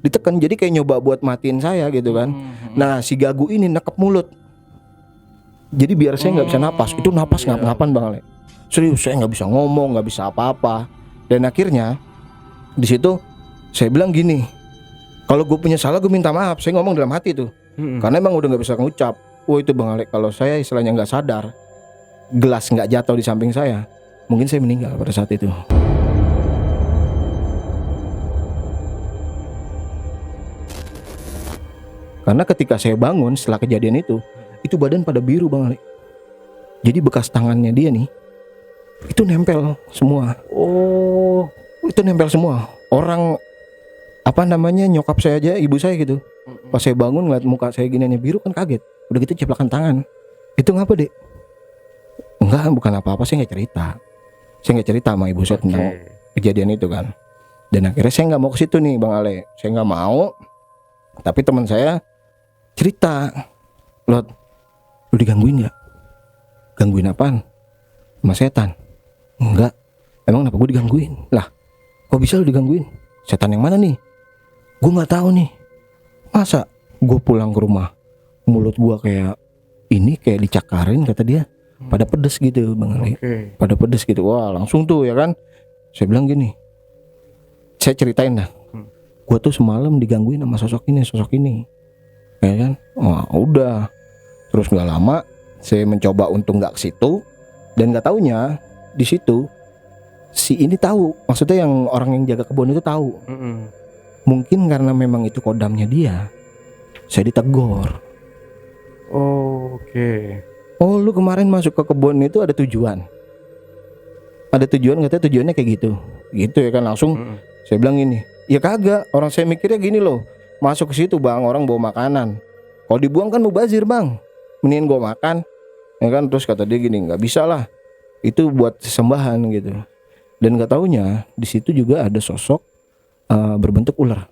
Ditekan, jadi kayak nyoba buat matiin saya gitu kan. Nah, si gagu ini nekep mulut. Jadi biar saya nggak bisa napas. Itu napas ngap-ngapan Bang Ale. Serius, saya nggak bisa ngomong, nggak bisa apa-apa. Dan akhirnya di situ saya bilang gini, kalau gue punya salah gue minta maaf. Saya ngomong dalam hati tuh, karena emang udah nggak bisa ngucap. Wah itu Bang Ale, kalau saya istilahnya nggak sadar, gelas nggak jatuh di samping saya, mungkin saya meninggal pada saat itu. Karena ketika saya bangun setelah kejadian itu badan pada biru Bang Ale. Jadi bekas tangannya dia nih, itu nempel semua. Oh, Itu nempel semua. Orang apa namanya, nyokap saya aja, ibu saya gitu. Pas saya bangun ngeliat muka saya gini biru kan kaget. Udah gitu ceplakan tangan. Itu ngapa Dek? Enggak, bukan apa-apa, saya nggak cerita. Saya nggak cerita sama ibu saya tentang kejadian itu kan. Dan akhirnya saya nggak mau ke situ nih Bang Ale. Saya nggak mau. Tapi teman saya cerita, Lot, lu digangguin nggak? Gangguin apaan? Sama setan? Enggak. Emang kenapa gue digangguin? Lah, kok bisa lu digangguin? Setan yang mana nih? Gue nggak tahu nih. Masa gue pulang ke rumah, mulut gue kayak dicakarin kata dia. Pada pedes gitu Bang Ali. Pada pedes gitu. Wah langsung tuh ya kan. Saya bilang gini, saya ceritain dah, gue tuh semalam digangguin sama sosok ini, ya kan. Wah udah. Terus nggak lama saya mencoba untuk nggak ke situ, dan nggak taunya di situ si ini tahu. Maksudnya yang orang yang jaga kebun itu tahu. Mungkin karena memang itu kodamnya dia, saya ditegur. Oke. Oh lu kemarin masuk ke kebun itu ada tujuan? Ada tujuan, katanya tujuannya kayak gitu. Gitu ya kan, langsung saya bilang gini, ya kagak, orang saya mikirnya gini loh, masuk ke situ Bang, orang bawa makanan, kalau dibuang kan mubazir Bang, mendingan gua makan, ya kan. Terus kata dia gini, nggak bisa lah, itu buat sesembahan gitu. Dan nggak taunya di situ juga ada sosok berbentuk ular,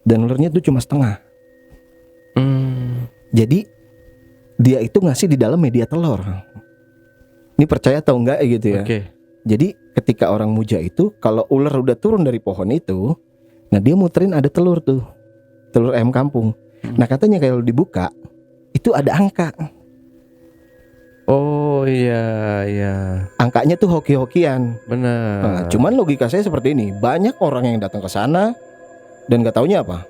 dan ularnya itu cuma setengah. Jadi dia itu ngasih di dalam media telur. Ini percaya atau enggak gitu ya. Jadi ketika orang muja itu, kalau ular udah turun dari pohon itu, nah dia muterin ada telur tuh, telur ayam kampung. Nah katanya kalau dibuka itu ada angka. Oh iya, iya. Angkanya tuh hoki-hokian. Benar. Nah, cuman logika saya seperti ini, banyak orang yang datang ke sana dan nggak taunya apa,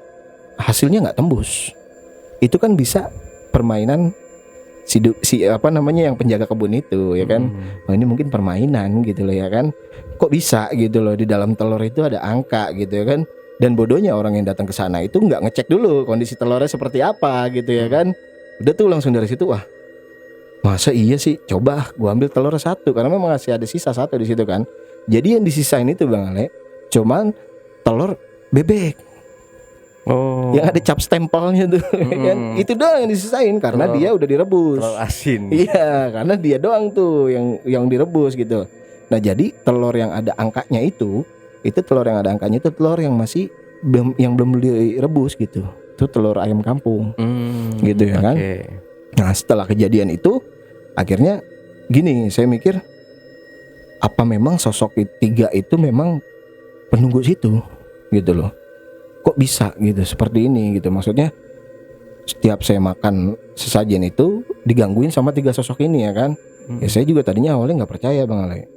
hasilnya nggak tembus. Itu kan bisa permainan si apa namanya yang penjaga kebun itu ya kan. Oh, ini mungkin permainan gitu loh ya kan. Kok bisa gitu loh, di dalam telur itu ada angka gitu ya kan. Dan bodohnya orang yang datang ke sana itu nggak ngecek dulu kondisi telurnya seperti apa gitu ya kan. Udah tuh langsung dari situ, wah masa iya sih, coba gua ambil telur satu, karena memang masih ada sisa satu di situ kan. Jadi yang disisain itu Bang Ale cuman telur bebek. Oh. Yang ada cap stempelnya tuh kan. Itu doang yang disisain karena dia udah direbus. Telur asin. Iya, karena dia doang tuh yang direbus gitu. Nah, jadi telur yang ada angkanya itu telur yang ada angkanya itu telur yang masih belum direbus gitu. Itu telur ayam kampung. Gitu ya kan. Nah, setelah kejadian itu akhirnya gini, saya mikir apa memang sosok tiga itu memang penunggu situ gitu loh. Kok bisa gitu seperti ini gitu. Maksudnya setiap saya makan sesajen itu digangguin sama tiga sosok ini ya kan. Ya saya juga tadinya awalnya nggak percaya Bang Ale,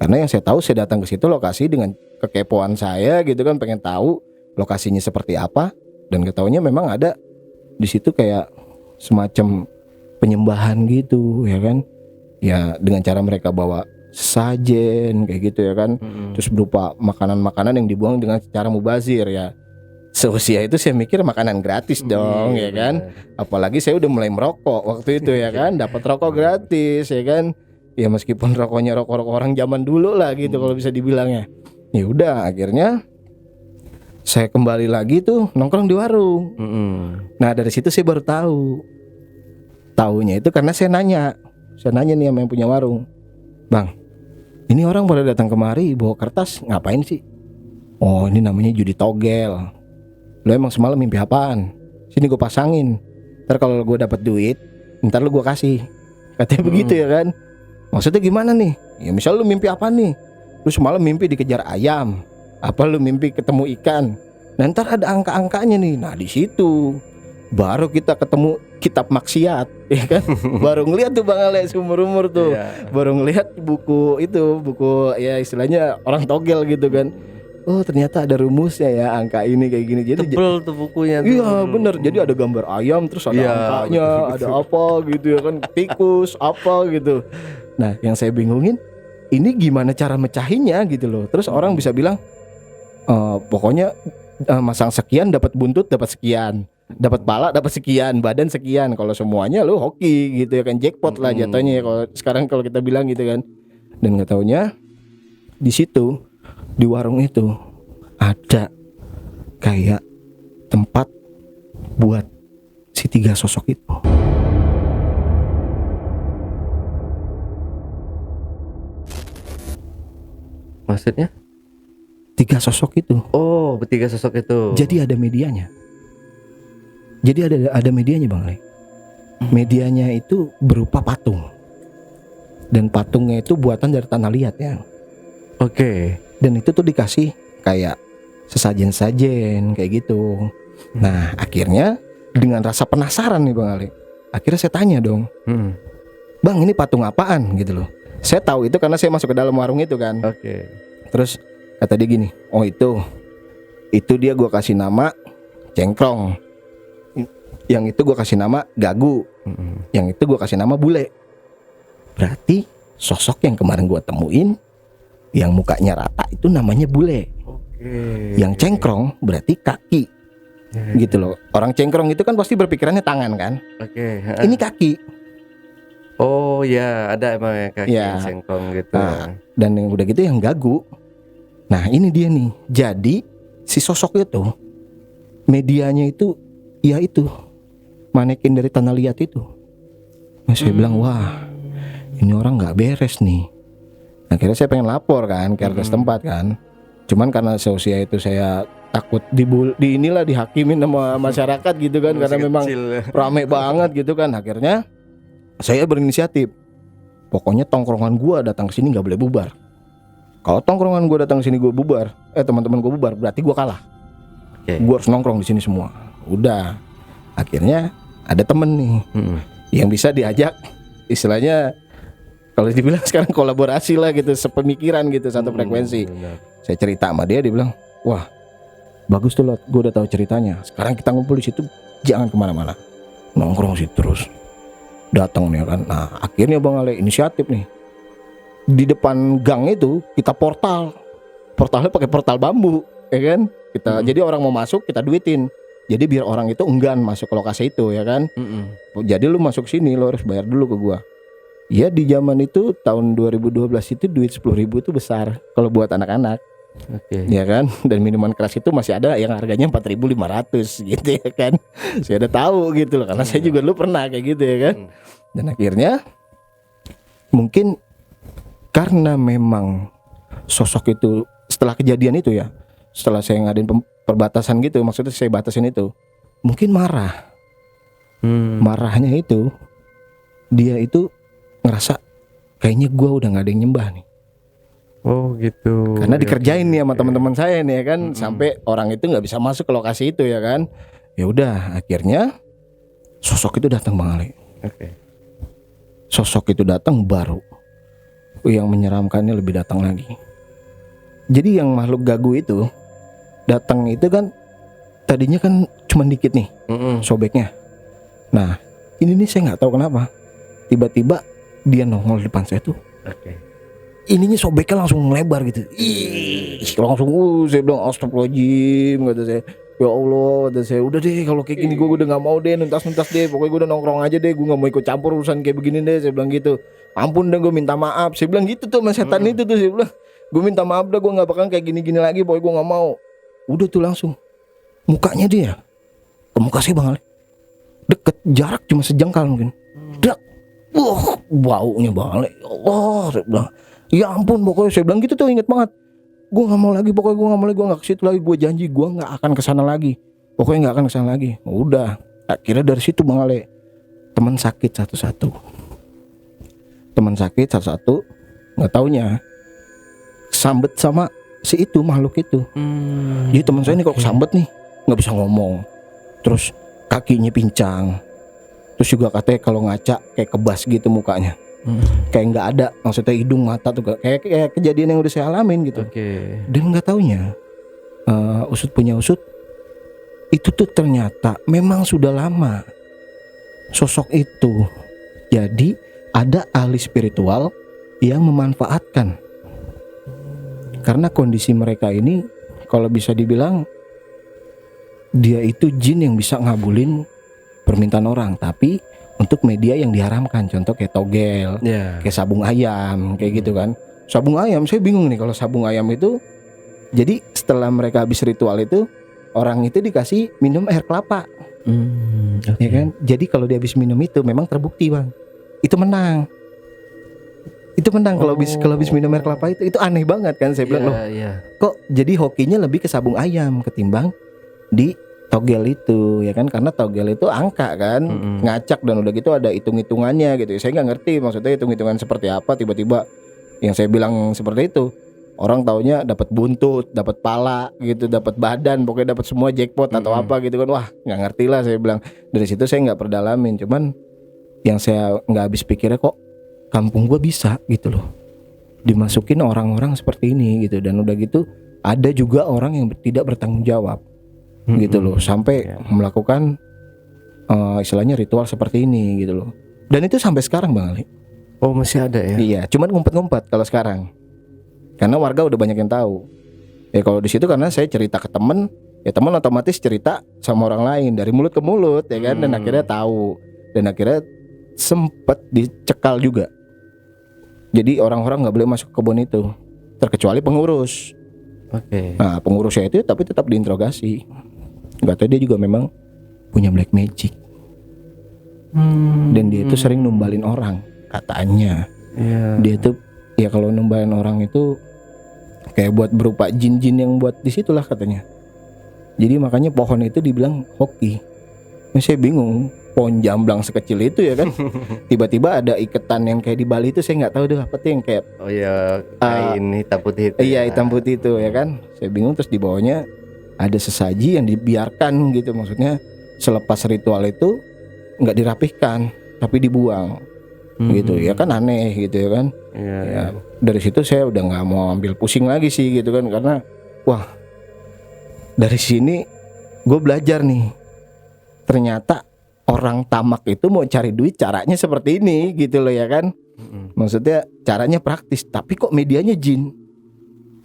Karena yang saya tahu, saya datang ke situ lokasi dengan kekepoan saya gitu kan, pengen tahu lokasinya seperti apa, dan ketahuinya memang ada di situ kayak semacam penyembahan gitu ya kan. Ya dengan cara mereka bawa sajen kayak gitu ya kan. Terus berupa makanan-makanan yang dibuang dengan cara mubazir ya. Seusia itu saya mikir makanan gratis dong ya kan. Apalagi saya udah mulai merokok waktu itu ya kan, dapat rokok gratis ya kan. Ya meskipun rokoknya rokok-rokok orang zaman dulu lah gitu kalau bisa dibilangnya. Ya udah akhirnya saya kembali lagi tuh nongkrong di warung. Nah dari situ saya baru tahu. Taunya itu karena saya nanya nih sama yang punya warung, "Bang, ini orang pada datang kemari bawa kertas ngapain sih?" "Oh ini namanya judi togel. Lo emang semalam mimpi apaan? Sini gue pasangin. Ntar kalau gue dapat duit, ntar lo gue kasih." Katanya begitu ya kan. Maksudnya gimana nih? Ya misal lu mimpi apa nih? Lu semalam mimpi dikejar ayam. Apa lu mimpi ketemu ikan? Nah, ntar ada angka-angkanya nih. Nah di situ baru kita ketemu kitab maksiat, ya kan? Baru ngeliat tuh Bang Ale seumur-umur tuh. Baru ngeliat buku ya istilahnya orang togel gitu kan. Oh ternyata ada rumusnya ya, angka ini kayak gini. Jadi tebel tuh bukunya tuh. Iya bener, jadi ada gambar ayam, terus ada angkanya, ada apa gitu ya kan, tikus apa gitu. Nah yang saya bingungin, ini gimana cara mecahinnya gitu loh. Terus orang bisa bilang pokoknya masang sekian dapat buntut dapat sekian, dapat pala dapat sekian, badan sekian. Kalau semuanya lo hoki gitu ya kan, jackpot lah jatuhnya ya kalau sekarang kalau kita bilang gitu kan. Dan nggak taunya di situ di warung itu ada kayak tempat buat si 3 sosok itu. Maksudnya? 3 sosok itu. Oh, 3 sosok itu. Jadi ada medianya. Jadi ada medianya Bang Le. Medianya itu berupa patung. Dan patungnya itu buatan dari tanah liat ya. Oke. Dan itu tuh dikasih kayak sesajen-sajen kayak gitu. Nah akhirnya dengan rasa penasaran nih Bang Ale, akhirnya saya tanya dong, "Bang ini patung apaan?" gitu loh. Saya tahu itu karena saya masuk ke dalam warung itu kan. Oke. Terus kata dia gini, "Oh itu dia gua kasih nama Cengkrong, yang itu gua kasih nama Gagu, yang itu gua kasih nama Bule." Berarti sosok yang kemarin gua temuin yang mukanya rata itu namanya Bule. Yang cengkrong berarti kaki. Gitu loh. Orang cengkrong itu kan pasti berpikirannya tangan kan. Ini kaki. Oh ya, ada emang ya kaki yang cengkrong gitu. Nah, dan yang udah gitu yang gagu. Nah ini dia nih. Jadi si sosok itu medianya itu ya itu manekin dari tanah liat itu. Nah, saya bilang wah ini orang nggak beres nih. Akhirnya saya pengen lapor kan ke RT setempat kan. Cuman karena seusia itu saya takut dihakimin sama masyarakat gitu kan. Karena memang rame banget gitu kan. Akhirnya saya berinisiatif, pokoknya tongkrongan gua datang ke sini nggak boleh bubar. Kalau tongkrongan gua datang ke sini gua bubar, teman-teman gua bubar, berarti gua kalah. Gua harus nongkrong di sini semua. Udah. Akhirnya ada temen nih yang bisa diajak, istilahnya kalau dibilang sekarang kolaborasi lah gitu, sepemikiran gitu, satu frekuensi. Saya cerita sama dia bilang, "Wah, bagus tuh Lot, gue udah tahu ceritanya. Sekarang kita ngumpul di situ, jangan kemana-mana, nongkrong situ terus." Datang nih kan. Nah akhirnya Bang Ale inisiatif nih. Di depan gang itu kita portalnya pakai portal bambu, ya kan? Jadi orang mau masuk kita duitin. Jadi biar orang itu enggan masuk ke lokasi itu, ya kan? Jadi lu masuk sini lo harus bayar dulu ke gua. Ya di zaman itu tahun 2012 itu duit 10.000 itu besar kalau buat anak-anak. Ya kan, dan minuman keras itu masih ada yang harganya 4.500 gitu ya kan. Saya udah tahu gitu loh, karena saya juga dulu pernah kayak gitu ya kan. Dan akhirnya mungkin karena memang sosok itu setelah kejadian itu ya, setelah saya ngadain perbatasan gitu, maksudnya saya batasin itu, mungkin marah. Marahnya itu dia itu ngerasa kayaknya gue udah nggak ada yang nyembah nih. Oh gitu. Karena dikerjain nih sama teman-teman saya nih ya kan, sampai orang itu nggak bisa masuk ke lokasi itu ya kan. Ya udah, akhirnya sosok itu datang Bang Ali. Sosok itu datang baru yang menyeramkannya lebih datang lagi. Jadi yang makhluk gagu itu datang itu kan tadinya kan cuma dikit nih sobeknya. Nah ini nih saya nggak tahu kenapa tiba-tiba dia nongol di depan saya tuh. Ininya sobeknya langsung melebar gitu. Ih, langsung saya bilang astagfirullahaladzim, kata saya. Ya Allah, kata saya, udah deh kalau kayak gini gue udah gak mau deh, nuntas deh. Pokoknya gue udah nongkrong aja deh, gue gak mau ikut campur urusan kayak begini deh. Saya bilang gitu. Ampun deh, gue minta maaf. Saya bilang gitu tuh sama setan itu tuh. Saya bilang, gue minta maaf dah, gue gak bakal kayak gini-gini lagi. Pokoknya gue gak mau. Udah tuh langsung mukanya dia ke muka saya Bang Ale, deket, jarak cuma sejengkal mungkin. Dak, baunya Bang Ale. Ya Allah, saya bilang, ya ampun, pokoknya saya bilang gitu tuh, inget banget. Gue nggak mau lagi, pokoknya gue nggak mau lagi, gue nggak ke situ lagi, gue janji gue nggak akan kesana lagi, pokoknya nggak akan kesana lagi. Udah, akhirnya dari situ Bang Ale, teman sakit satu-satu, nggak taunya sambet sama si itu makhluk itu. Jadi teman saya ini kok kesambet nih, nggak bisa ngomong, terus kakinya pincang, terus juga katanya kalau ngaca kayak kebas gitu mukanya. Kayak nggak ada, maksudnya hidung mata tuh kayak kejadian yang udah saya alamin gitu. Dan nggak taunya usut punya usut itu tuh ternyata memang sudah lama sosok itu. Jadi ada ahli spiritual yang memanfaatkan, karena kondisi mereka ini kalau bisa dibilang dia itu jin yang bisa ngabulin permintaan orang, tapi untuk media yang diharamkan, contoh kayak togel, kayak sabung ayam, kayak gitu kan. Sabung ayam, saya bingung nih kalau sabung ayam itu. Jadi setelah mereka habis ritual itu, orang itu dikasih minum air kelapa, ya kan. Jadi kalau dia habis minum itu, memang terbukti Bang, itu menang. Kalau habis minum air kelapa itu aneh banget kan. Saya bilang loh, kok jadi hokinya lebih ke sabung ayam ketimbang di togel itu, ya kan, karena togel itu angka kan, ngacak dan udah gitu ada hitung-hitungannya gitu. Saya nggak ngerti maksudnya hitung-hitungan seperti apa, tiba-tiba yang saya bilang seperti itu, orang taunya dapat buntut, dapat pala gitu, dapat badan, pokoknya dapat semua jackpot atau apa gitu kan. Wah, nggak ngerti lah, saya bilang. Dari situ saya nggak perdalamin, cuman yang saya nggak habis pikirnya, kok kampung gua bisa gitu loh dimasukin orang-orang seperti ini gitu. Dan udah gitu ada juga orang yang tidak bertanggung jawab gitu loh, sampai melakukan istilahnya ritual seperti ini gitu loh. Dan itu sampai sekarang Bang Ali. Oh masih ada ya? Iya, cuman ngumpet-ngumpet kalau sekarang, karena warga udah banyak yang tahu. Ya kalau di situ karena saya cerita ke temen, ya temen otomatis cerita sama orang lain dari mulut ke mulut, ya kan. Dan akhirnya tahu, dan akhirnya sempet dicekal juga. Jadi orang-orang nggak boleh masuk ke kebun itu, terkecuali pengurus. Nah pengurusnya itu tapi tetap diinterogasi. Gak tahu dia juga memang punya black magic. Dan dia itu sering numbalin orang katanya. Dia tuh ya kalau numbalin orang itu kayak buat berupa jin-jin yang buat di situlah katanya. Jadi makanya pohon itu dibilang hoki. Saya bingung, pohon jamblang sekecil itu ya kan. Tiba-tiba ada iketan yang kayak di Bali itu, saya nggak tahu deh apa tuh yang kayak kain hitam putih itu. Iya hitam putih itu ya kan. Saya bingung, terus di bawahnya ada sesaji yang dibiarkan gitu, maksudnya selepas ritual itu nggak dirapihkan tapi dibuang gitu ya kan, aneh gitu ya kan. Ya, dari situ saya udah nggak mau ambil pusing lagi sih gitu kan, karena wah dari sini gue belajar nih, ternyata orang tamak itu mau cari duit caranya seperti ini gitu loh ya kan. Maksudnya caranya praktis, tapi kok medianya jin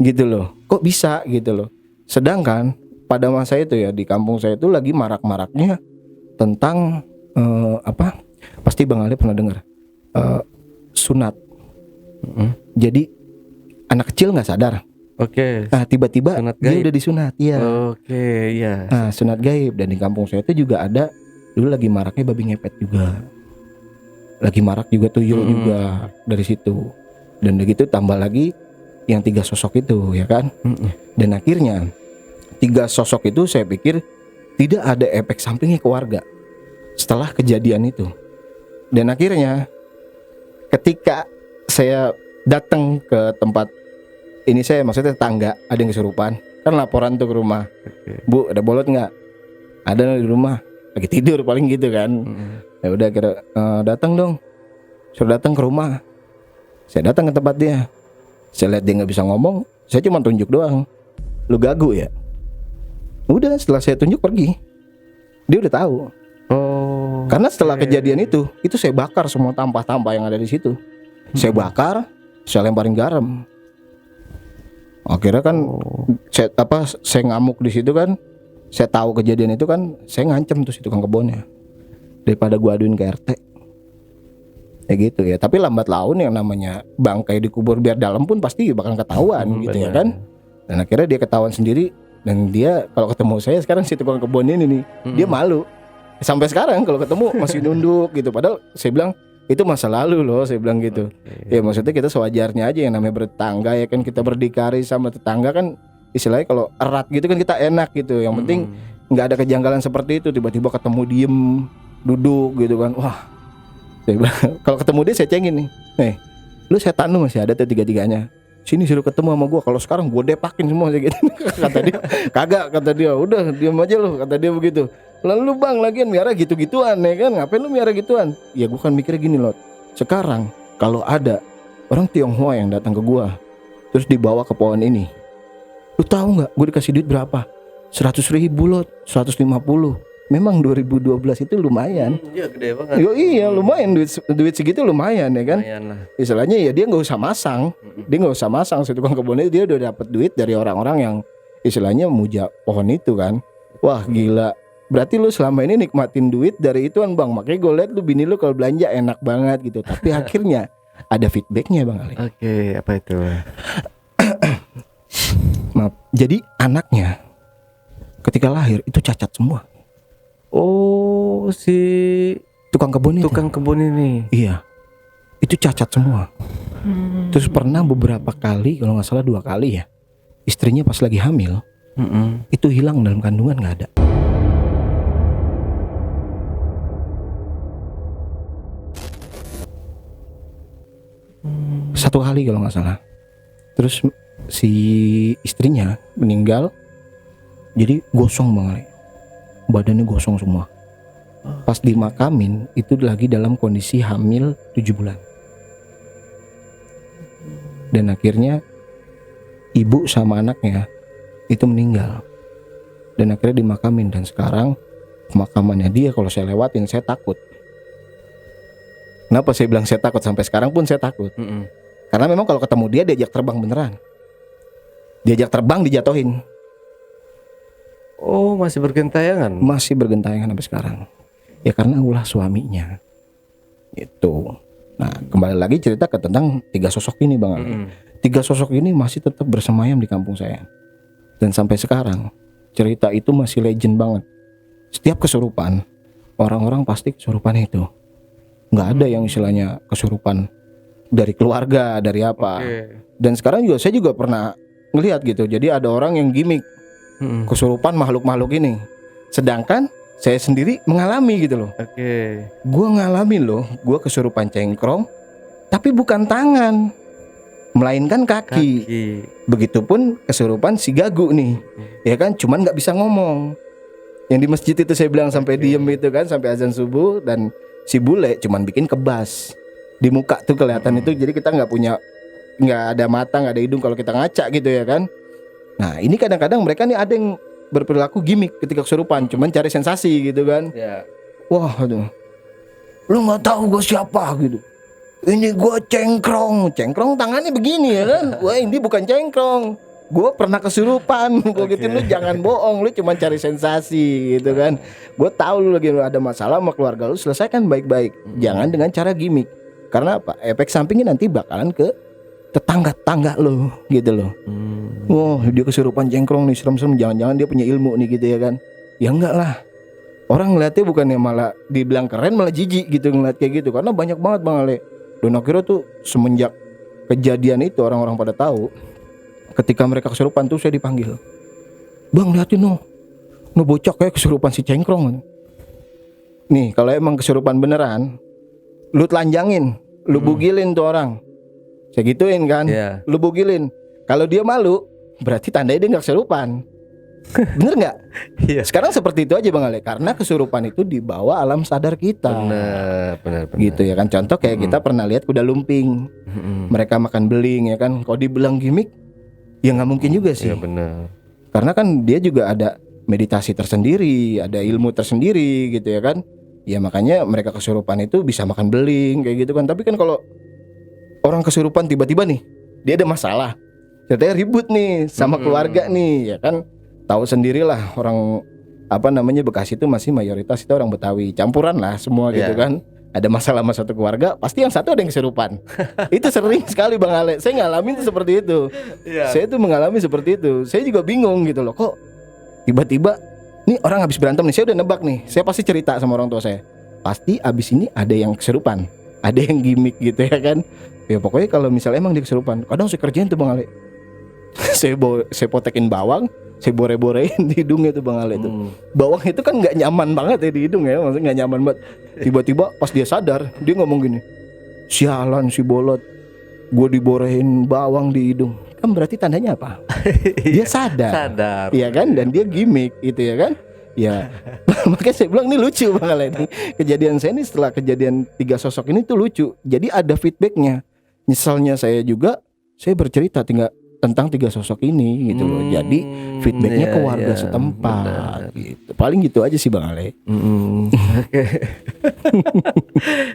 gitu loh, kok bisa gitu loh. Sedangkan pada masa itu ya di kampung saya itu lagi marak-maraknya tentang pasti Bang Ali pernah dengar sunat. Jadi anak kecil nggak sadar. Nah tiba-tiba dia udah disunat ya. Nah sunat gaib. Dan di kampung saya itu juga ada dulu lagi maraknya babi ngepet juga, lagi marak juga tuyul juga dari situ. Dan begitu tambah lagi yang 3 sosok itu ya kan. Dan akhirnya 3 sosok itu saya pikir tidak ada efek sampingnya ke warga setelah kejadian itu. Dan akhirnya ketika saya datang ke tempat ini, saya maksudnya tetangga ada yang kesurupan, kan laporan tuh ke rumah. Bu ada bolot nggak? Ada di rumah, lagi tidur paling gitu kan. Ya udah kira datang dong, suruh datang ke rumah. Saya datang ke tempat dia. Saya lihat dia nggak bisa ngomong. Saya cuma tunjuk doang. Lu gagu ya? Udah, setelah saya tunjuk pergi. Dia udah tahu. Oh. Karena setelah kejadian itu saya bakar semua tampah-tampah yang ada di situ. Saya bakar, saya lemparin garam. Akhirnya kan saya ngamuk di situ kan. Saya tahu kejadian itu kan, saya ngancem tuh si tukang kebunnya. Daripada gua aduin ke RT. Ya gitu ya. Tapi lambat laun yang namanya bangkai dikubur biar dalam pun pasti bakal ketahuan gitu ya kan. Dan akhirnya dia ketahuan sendiri. Dan dia kalau ketemu saya sekarang si tukang kebun ini nih, dia malu. Sampai sekarang kalau ketemu masih nunduk gitu. Padahal saya bilang itu masa lalu loh, saya bilang gitu. Ya maksudnya kita sewajarnya aja yang namanya bertetangga ya kan, kita berdikari sama tetangga kan istilahnya kalau erat gitu kan kita enak gitu. Yang penting nggak ada kejanggalan seperti itu. Tiba-tiba ketemu diem duduk gitu kan. Wah, saya bilang, kalau ketemu dia saya cengin nih. Nih, lu setan lu masih ada tuh tiga-tiganya. Sini suruh ketemu sama gua. Kalau sekarang gua depakin semua gitu. Kata dia, kagak, kata dia. Udah diam aja lu, kata dia begitu. Lalu bang lagian miara gitu-gituan ya kan. Ngapain lu miara gituan? Ya gua kan mikirnya gini loh. Sekarang kalau ada orang Tionghoa yang datang ke gua terus dibawa ke pohon ini, lu tahu nggak gua dikasih duit berapa? 100.000 lot, 150. Memang 2012 itu lumayan. Iya gede banget. Iya lumayan, duit segitu lumayan ya kan. Lumayan lah. Istilahnya ya dia nggak usah masang. Dia nggak usah masang, si tukang kebun itu dia udah dapat duit dari orang-orang yang istilahnya muja pohon itu kan. Wah gila. Berarti lu selama ini nikmatin duit dari ituan bang. Makanya gue liat lu bini lu kalau belanja enak banget gitu. Tapi akhirnya ada feedbacknya bang Ali. Oke, apa itu? Maaf. Jadi anaknya ketika lahir itu cacat semua. Oh, si Tukang kebun itu. tukang kebun ini. Iya. Itu cacat semua. Terus pernah beberapa kali, kalau nggak salah 2 kali ya, istrinya pas lagi hamil itu hilang dalam kandungan, nggak ada. Satu kali kalau nggak salah. Terus si istrinya meninggal, jadi gosong banget, badannya gosong semua. Pas dimakamin itu lagi dalam kondisi hamil 7 bulan. Dan akhirnya ibu sama anaknya itu meninggal. Dan akhirnya dimakamin. Dan sekarang pemakamannya dia kalau saya lewatin saya takut. Kenapa saya bilang saya takut? Sampai sekarang pun saya takut. Karena memang kalau ketemu dia diajak terbang beneran. Diajak terbang dijatuhin. Oh, masih bergentayangan. Masih bergentayangan sampai sekarang. Ya karena ulah suaminya. Itu. Nah kembali lagi cerita ke tentang 3 sosok ini bang Ali. 3 sosok ini masih tetap bersemayam di kampung saya. Dan sampai sekarang cerita itu masih legend banget. Setiap kesurupan orang-orang pasti kesurupan itu. Nggak ada yang istilahnya kesurupan dari keluarga, dari apa. Dan sekarang juga saya juga pernah ngelihat gitu. Jadi ada orang yang gimmick kesurupan makhluk-makhluk ini. Sedangkan saya sendiri mengalami gitu loh. Gue ngalamin loh, gue kesurupan cengkrong, tapi bukan tangan, melainkan kaki. Begitupun kesurupan si Gagu nih, ya kan, cuman nggak bisa ngomong. Yang di masjid itu saya bilang sampai diem itu kan, sampai azan subuh. Dan si bule cuman bikin kebas di muka tuh kelihatan itu. Jadi kita nggak ada mata, nggak ada hidung kalau kita ngaca gitu ya kan. Nah ini kadang-kadang mereka nih ada yang berperilaku gimmick ketika kesurupan, cuman cari sensasi gitu kan. Wah aduh, lu nggak tahu gue siapa gitu. Ini gue cengkrong tangannya begini ya kan. Wah ini bukan cengkrong, gue pernah kesurupan. Gue gitu, lu jangan bohong, lu cuma cari sensasi gitu kan. Gue tahu lu lagi ada masalah sama keluarga lu, selesaikan baik-baik. Jangan dengan cara gimmick. Karena apa? Efek sampingnya nanti bakalan ke tetangga-tangga lo gitu loh. Wah dia kesurupan cengkrong nih, serem-serem, jangan-jangan dia punya ilmu nih gitu ya kan. Ya enggak lah, orang ngeliatnya bukannya malah dibilang keren, malah jijik gitu ngeliat kayak gitu. Karena banyak banget Bang Ale. Dan akhirnya tuh semenjak kejadian itu orang-orang pada tahu, ketika mereka kesurupan tuh saya dipanggil, bang liatin no bocah kayak kesurupan si cengkrong. Nih kalau emang kesurupan beneran, lu telanjangin, lu bugilin tuh orang. Saya gituin kan, lu bugilin. Kalau dia malu, berarti tandanya dia nggak kesurupan. Bener nggak? Iya. Sekarang seperti itu aja Bang Ale, karena kesurupan itu dibawa alam sadar kita. Benar. Gitu ya kan. Contoh kayak kita pernah lihat kuda lumping. Mereka makan beling ya kan. Kalau dibilang gimmick, ya nggak mungkin juga sih. Iya benar. Karena kan dia juga ada meditasi tersendiri, ada ilmu tersendiri gitu ya kan. Ya makanya mereka kesurupan itu bisa makan beling kayak gitu kan. Tapi kan kalau orang kesurupan tiba-tiba nih, dia ada masalah, ceritanya ribut nih sama keluarga nih ya kan. Tahu sendirilah orang Bekasi itu masih mayoritas itu orang Betawi, campuran lah semua gitu kan. Ada masalah sama satu keluarga, pasti yang satu ada yang kesurupan. Itu sering sekali Bang Ale. Saya ngalamin tuh seperti itu. Saya tuh mengalami seperti itu. Saya juga bingung gitu loh, kok tiba-tiba nih orang habis berantem nih, saya udah nebak nih. Saya pasti cerita sama orang tua saya, pasti abis ini ada yang kesurupan, ada yang gimmick gitu ya kan. Ya pokoknya kalau misalnya emang dia kesurupan, kadang saya kerjain tuh Bang Ale. saya potekin bawang, saya bore-borein di hidungnya tuh Bang Ale tuh. Bawang itu kan nggak nyaman banget ya di hidung ya, maksudnya nggak nyaman banget. Tiba-tiba pas dia sadar, dia ngomong gini, sialan si bolot, gue diborehin bawang di hidung. Kan berarti tandanya apa? Dia sadar. Iya kan, dan dia gimmick gitu ya kan. Ya makanya saya bilang ini lucu Bang Ale nih. Kejadian saya ini setelah kejadian 3 sosok ini tuh lucu. Jadi ada feedbacknya. Nyesalnya saya juga, saya bercerita tentang 3 sosok ini gitu loh. Jadi feedbacknya ke warga setempat gitu. Paling gitu aja sih Bang Ale. Oke.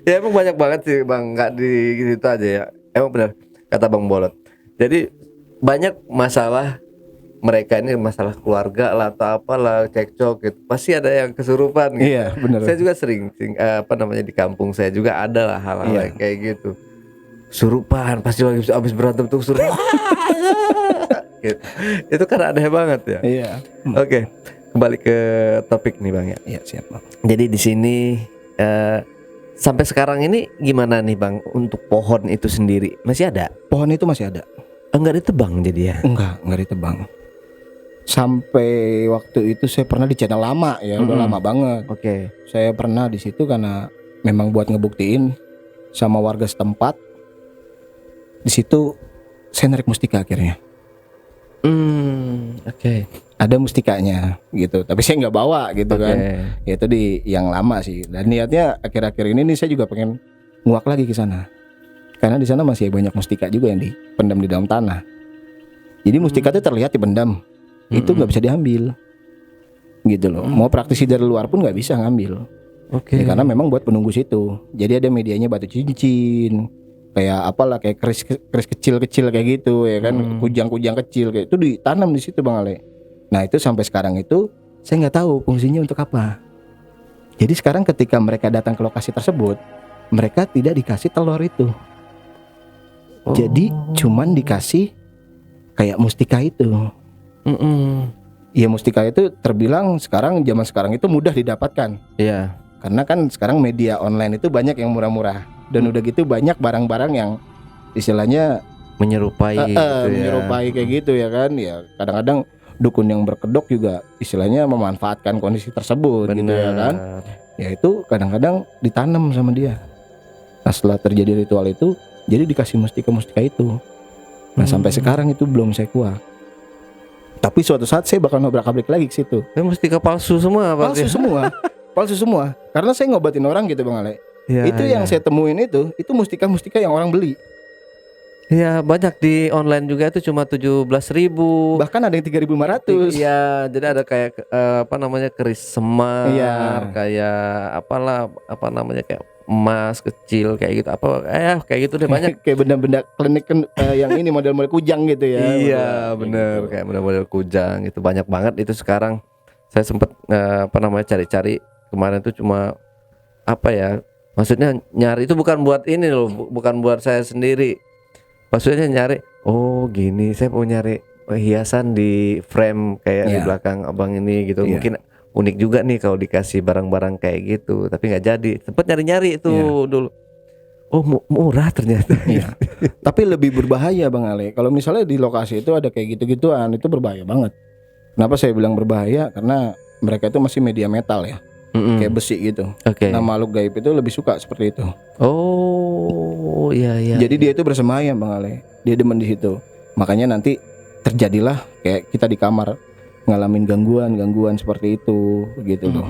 Ya emang banyak banget sih Bang, nggak di gitu aja ya. Emang benar kata Bang Bolot. Jadi banyak masalah mereka ini, masalah keluarga lah atau apalah, cekcok gitu. Pasti ada yang kesurupan gitu. Iya benar. Saya juga sering di kampung saya juga ada lah hal-hal kayak gitu. Kesurupan, pasti lagi habis berantem tuh kesurupan. Gitu. Itu kan aneh banget ya. Iya. Oke, kembali ke topik nih Bang ya. Iya siap Bang. Jadi di sini sampai sekarang ini gimana nih Bang untuk pohon itu sendiri? Masih ada? Pohon itu masih ada. Enggak ditebang jadi ya? Enggak ditebang. Sampai waktu itu saya pernah di channel lama ya, udah lama banget. Oke. Saya pernah di situ karena memang buat ngebuktiin sama warga setempat. Di situ saya narik mustika akhirnya. Oke. Ada mustikanya gitu, tapi saya nggak bawa gitu kan. Ya itu di yang lama sih. Dan niatnya akhir-akhir ini nih saya juga pengen nguak lagi ke sana. Karena di sana masih banyak mustika juga yang dipendam di dalam tanah. Jadi mustika itu terlihat dipendam, itu nggak bisa diambil, gitu loh. Mau praktisi dari luar pun nggak bisa ngambil. Oke. Ya, karena memang buat penunggu situ. Jadi ada medianya batu cincin, kayak apalah, kayak keris kecil-kecil kayak gitu ya kan, kujang-kujang kecil kayak itu ditanam di situ Bang Ale. Nah itu sampai sekarang itu saya nggak tahu fungsinya untuk apa. Jadi sekarang ketika mereka datang ke lokasi tersebut, mereka tidak dikasih telur itu. Jadi cuman dikasih kayak mustika itu. Iya, mustika itu terbilang zaman sekarang itu mudah didapatkan. Iya. Karena kan sekarang media online itu banyak yang murah-murah. Dan udah gitu banyak barang-barang yang istilahnya menyerupai gitu menyerupai kayak gitu ya kan. Ya kadang-kadang dukun yang berkedok juga istilahnya memanfaatkan kondisi tersebut. Bener. Gitu ya kan. Ya itu kadang-kadang ditanam sama dia. Nah setelah terjadi ritual itu, jadi dikasih mustika-mustika itu. Nah sampai sekarang itu belum saya kuat. Tapi suatu saat saya bakal nobrak-abrik lagi ke situ. Mustika palsu semua Bang. Palsu semua. Karena saya ngobatin orang gitu Bang Ale. Ya, itu yang saya temuin itu mustika-mustika yang orang beli. Ya banyak di online juga itu cuma 17.000. Bahkan ada yang 3.500. Iya, jadi ada kayak keris semar, kayak kayak emas kecil kayak gitu, kayak gitu deh banyak. Kayak benda-benda klinik yang ini model-model kujang gitu ya. Iya bener, kayak model-model kujang itu banyak banget itu sekarang. Saya sempet cari-cari kemarin tuh cuma maksudnya nyari itu bukan buat ini loh, bukan buat saya sendiri. Maksudnya nyari, oh gini saya mau nyari hiasan di frame kayak di belakang abang ini gitu. Mungkin unik juga nih kalau dikasih barang-barang kayak gitu, tapi nggak jadi. Sempet nyari-nyari itu dulu. Oh murah ternyata. Iya. Tapi lebih berbahaya Bang Ale. Kalau misalnya di lokasi itu ada kayak gitu-gituan, itu berbahaya banget. Kenapa saya bilang berbahaya? Karena mereka itu masih media metal ya, kayak besi gitu. Nah makhluk gaib itu lebih suka seperti itu. Oh iya. Jadi dia itu bersemayam Bang Ale. Dia demen di situ. Makanya nanti terjadilah kayak kita di kamar. ngalamin gangguan seperti itu gitu loh.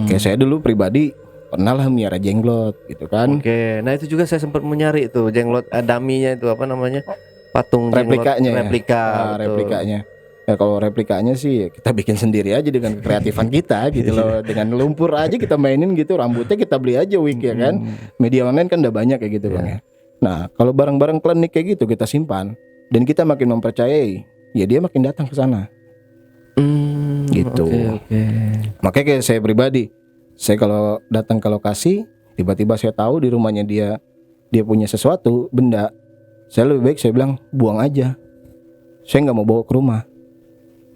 Kayak saya dulu pribadi pernah lah miara jenglot gitu kan. Oke, nah itu juga saya sempat mencari itu jenglot daminya itu apa namanya, patung jenglot Replikanya replika, ya. betul. Replikanya. Ya kalau replikanya sih kita bikin sendiri aja dengan kreatifan kita gitu loh. Dengan lumpur aja kita mainin gitu, rambutnya kita beli aja wig ya kan. Media online kan udah banyak kayak gitu Bang ya. Nah, kalau barang-barang klinik kayak gitu kita simpan dan kita makin mempercayai, ya dia makin datang ke sana. Gitu. Oke. Makanya kayak saya pribadi, saya kalau datang ke lokasi, tiba-tiba saya tahu di rumahnya dia punya sesuatu benda, saya lebih baik saya bilang buang aja. Saya nggak mau bawa ke rumah,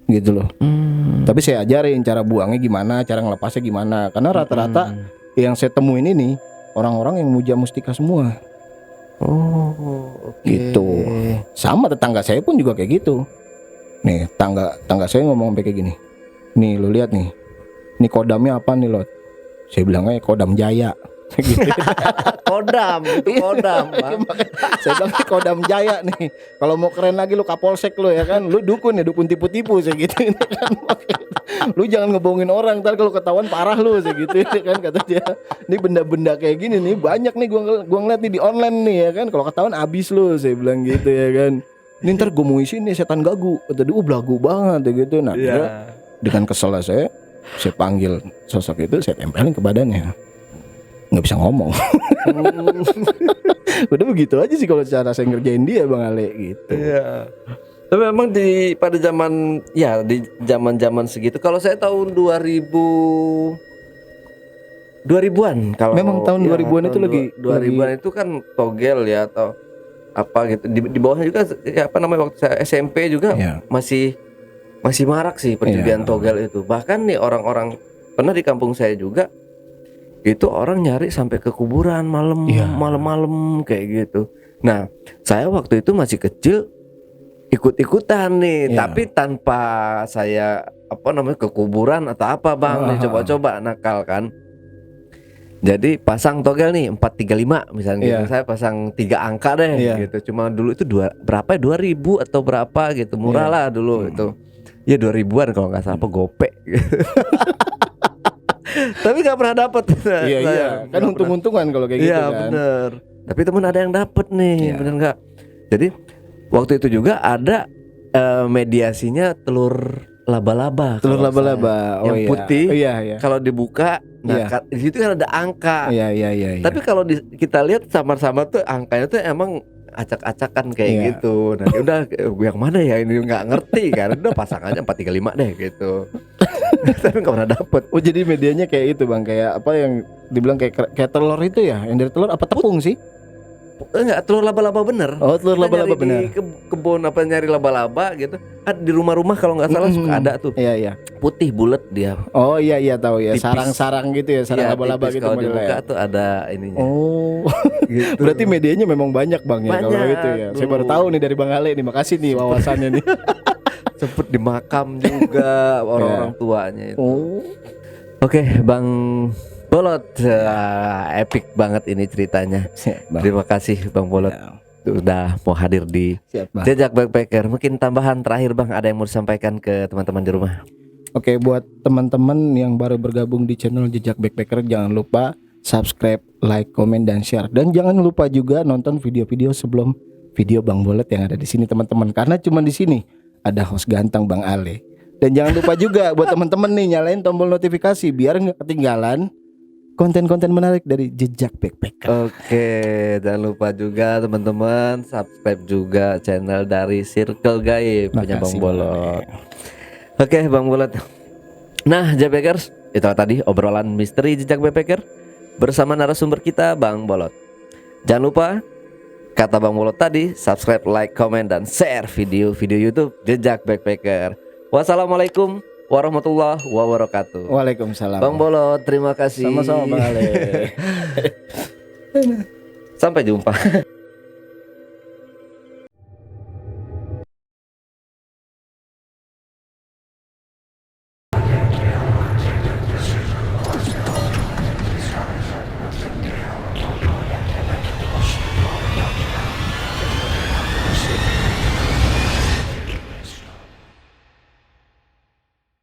gitu loh. Tapi saya ajarin cara buangnya gimana, cara ngelepasnya gimana. Karena rata-rata yang saya temuin ini orang-orang yang muja mustika semua. Oh, oke. Gitu. Sama tetangga saya pun juga kayak gitu. Nih tangga saya ngomong kayak gini. Nih lu lihat nih. Nih kodamnya apa nih Lot? Saya bilangnya Kodam Jaya. Gitu. Kodam, itu kodam, Bang. Saya bilang nih Kodam Jaya nih. Kalau mau keren lagi lu Kapolsek lu ya kan. Lu dukun ya, dukun tipu-tipu saya gitu kan. Lu jangan ngebohongin orang, ntar kalau ketahuan parah lu saya gitu kan, kata dia. Ini benda-benda kayak gini nih banyak nih gua ngeliat nih di online nih ya kan. Kalau ketahuan abis lu saya bilang gitu ya kan. Ini ntar gua mau isi nih setan gagu. Kata dia belagu banget ya gitu. Nah dengan kesel saya panggil sosok itu, saya tempelin ke badannya. Nggak bisa ngomong. Udah begitu aja sih kalau cara saya ngerjain dia Bang Ale gitu. Iya. Tapi memang pada zaman ya di zaman segitu, kalau saya tahun 2000-an kalau memang tahun 2000-an itu lagi 2000-an itu kan togel ya atau apa gitu. Di bawahnya juga ya apa namanya, waktu saya SMP juga masih marak sih perjudian togel itu. Bahkan nih orang-orang pernah di kampung saya juga itu orang nyari sampai ke kuburan malam-malam kayak gitu. Nah, saya waktu itu masih kecil ikut-ikutan nih, tapi tanpa saya apa namanya ke kuburan atau apa Bang, nih coba-coba nakal kan. Jadi pasang togel nih 435 misalnya gitu. Saya pasang 3 angka deh gitu. Cuma dulu itu berapa ya, 2000 atau berapa gitu. Murah lah dulu itu. Ya 2000-an kalau nggak salah, apa gope gitu. Tapi nggak pernah dapet. Iya kan untung-untungan kalau kayak gitu kan. Iya bener. Tapi temen ada yang dapet nih, bener nggak? Jadi waktu itu juga ada mediasinya telur laba-laba. Telur laba-laba. Yang putih. Iya. Kalau dibuka, nah di situ kan ada angka. Iya. Tapi kalau kita lihat samar-samar tuh angkanya tuh emang acak-acakan kayak gitu. Nah udah yang mana ya, ini nggak ngerti kan. Udah pasang aja 435 deh gitu. Tapi nggak pernah dapet. Oh jadi medianya kayak itu Bang, kayak apa yang dibilang kayak telur itu ya, yang dari telur apa tepung sih? Enggak, telur laba-laba bener. Oh telur laba-laba bener. Di kebun apa nyari laba-laba gitu. Di rumah-rumah kalau nggak salah suka ada tuh. Iya. Putih bulat dia. Oh iya tahu ya. Tipis. Sarang-sarang gitu ya, sarang laba-laba gitu. Kalau dibuka tuh ada ininya. Oh. Gitu. Berarti medianya memang banyak Bang ya kalau itu ya. Saya baru tahu nih dari Bang Ale nih. Makasih nih wawasannya nih. Sempet di makam juga orang-orang tuanya itu. Oh. Oke, Bang Bolot, epic banget ini ceritanya. Terima kasih Bang Bolot udah mau hadir di Jejak Backpacker. Mungkin tambahan terakhir Bang, ada yang mau disampaikan ke teman-teman di rumah? Oke, buat teman-teman yang baru bergabung di channel Jejak Backpacker, jangan lupa subscribe, like, komen, dan share. Dan jangan lupa juga nonton video-video sebelum video Bang Bolot yang ada di sini teman-teman. Karena cuma di sini ada host ganteng Bang Ale. Dan jangan lupa juga buat teman-teman nih nyalain tombol notifikasi biar nggak ketinggalan konten-konten menarik dari Jejak Backpacker. Oke, jangan lupa juga teman-teman subscribe juga channel dari Circle Gaib punya Bang Bolot. Oke, Bang Bolot. Nah, Jejak itu tadi obrolan misteri Jejak Backpacker bersama narasumber kita Bang Bolot. Jangan lupa kata Bang Bolot tadi, subscribe, like, comment, dan share video-video YouTube Jejak Backpacker. Wassalamualaikum warahmatullahi wabarakatuh. Waalaikumsalam. Bang Bolot, terima kasih. Sama-sama Bang Ale. Sampai jumpa.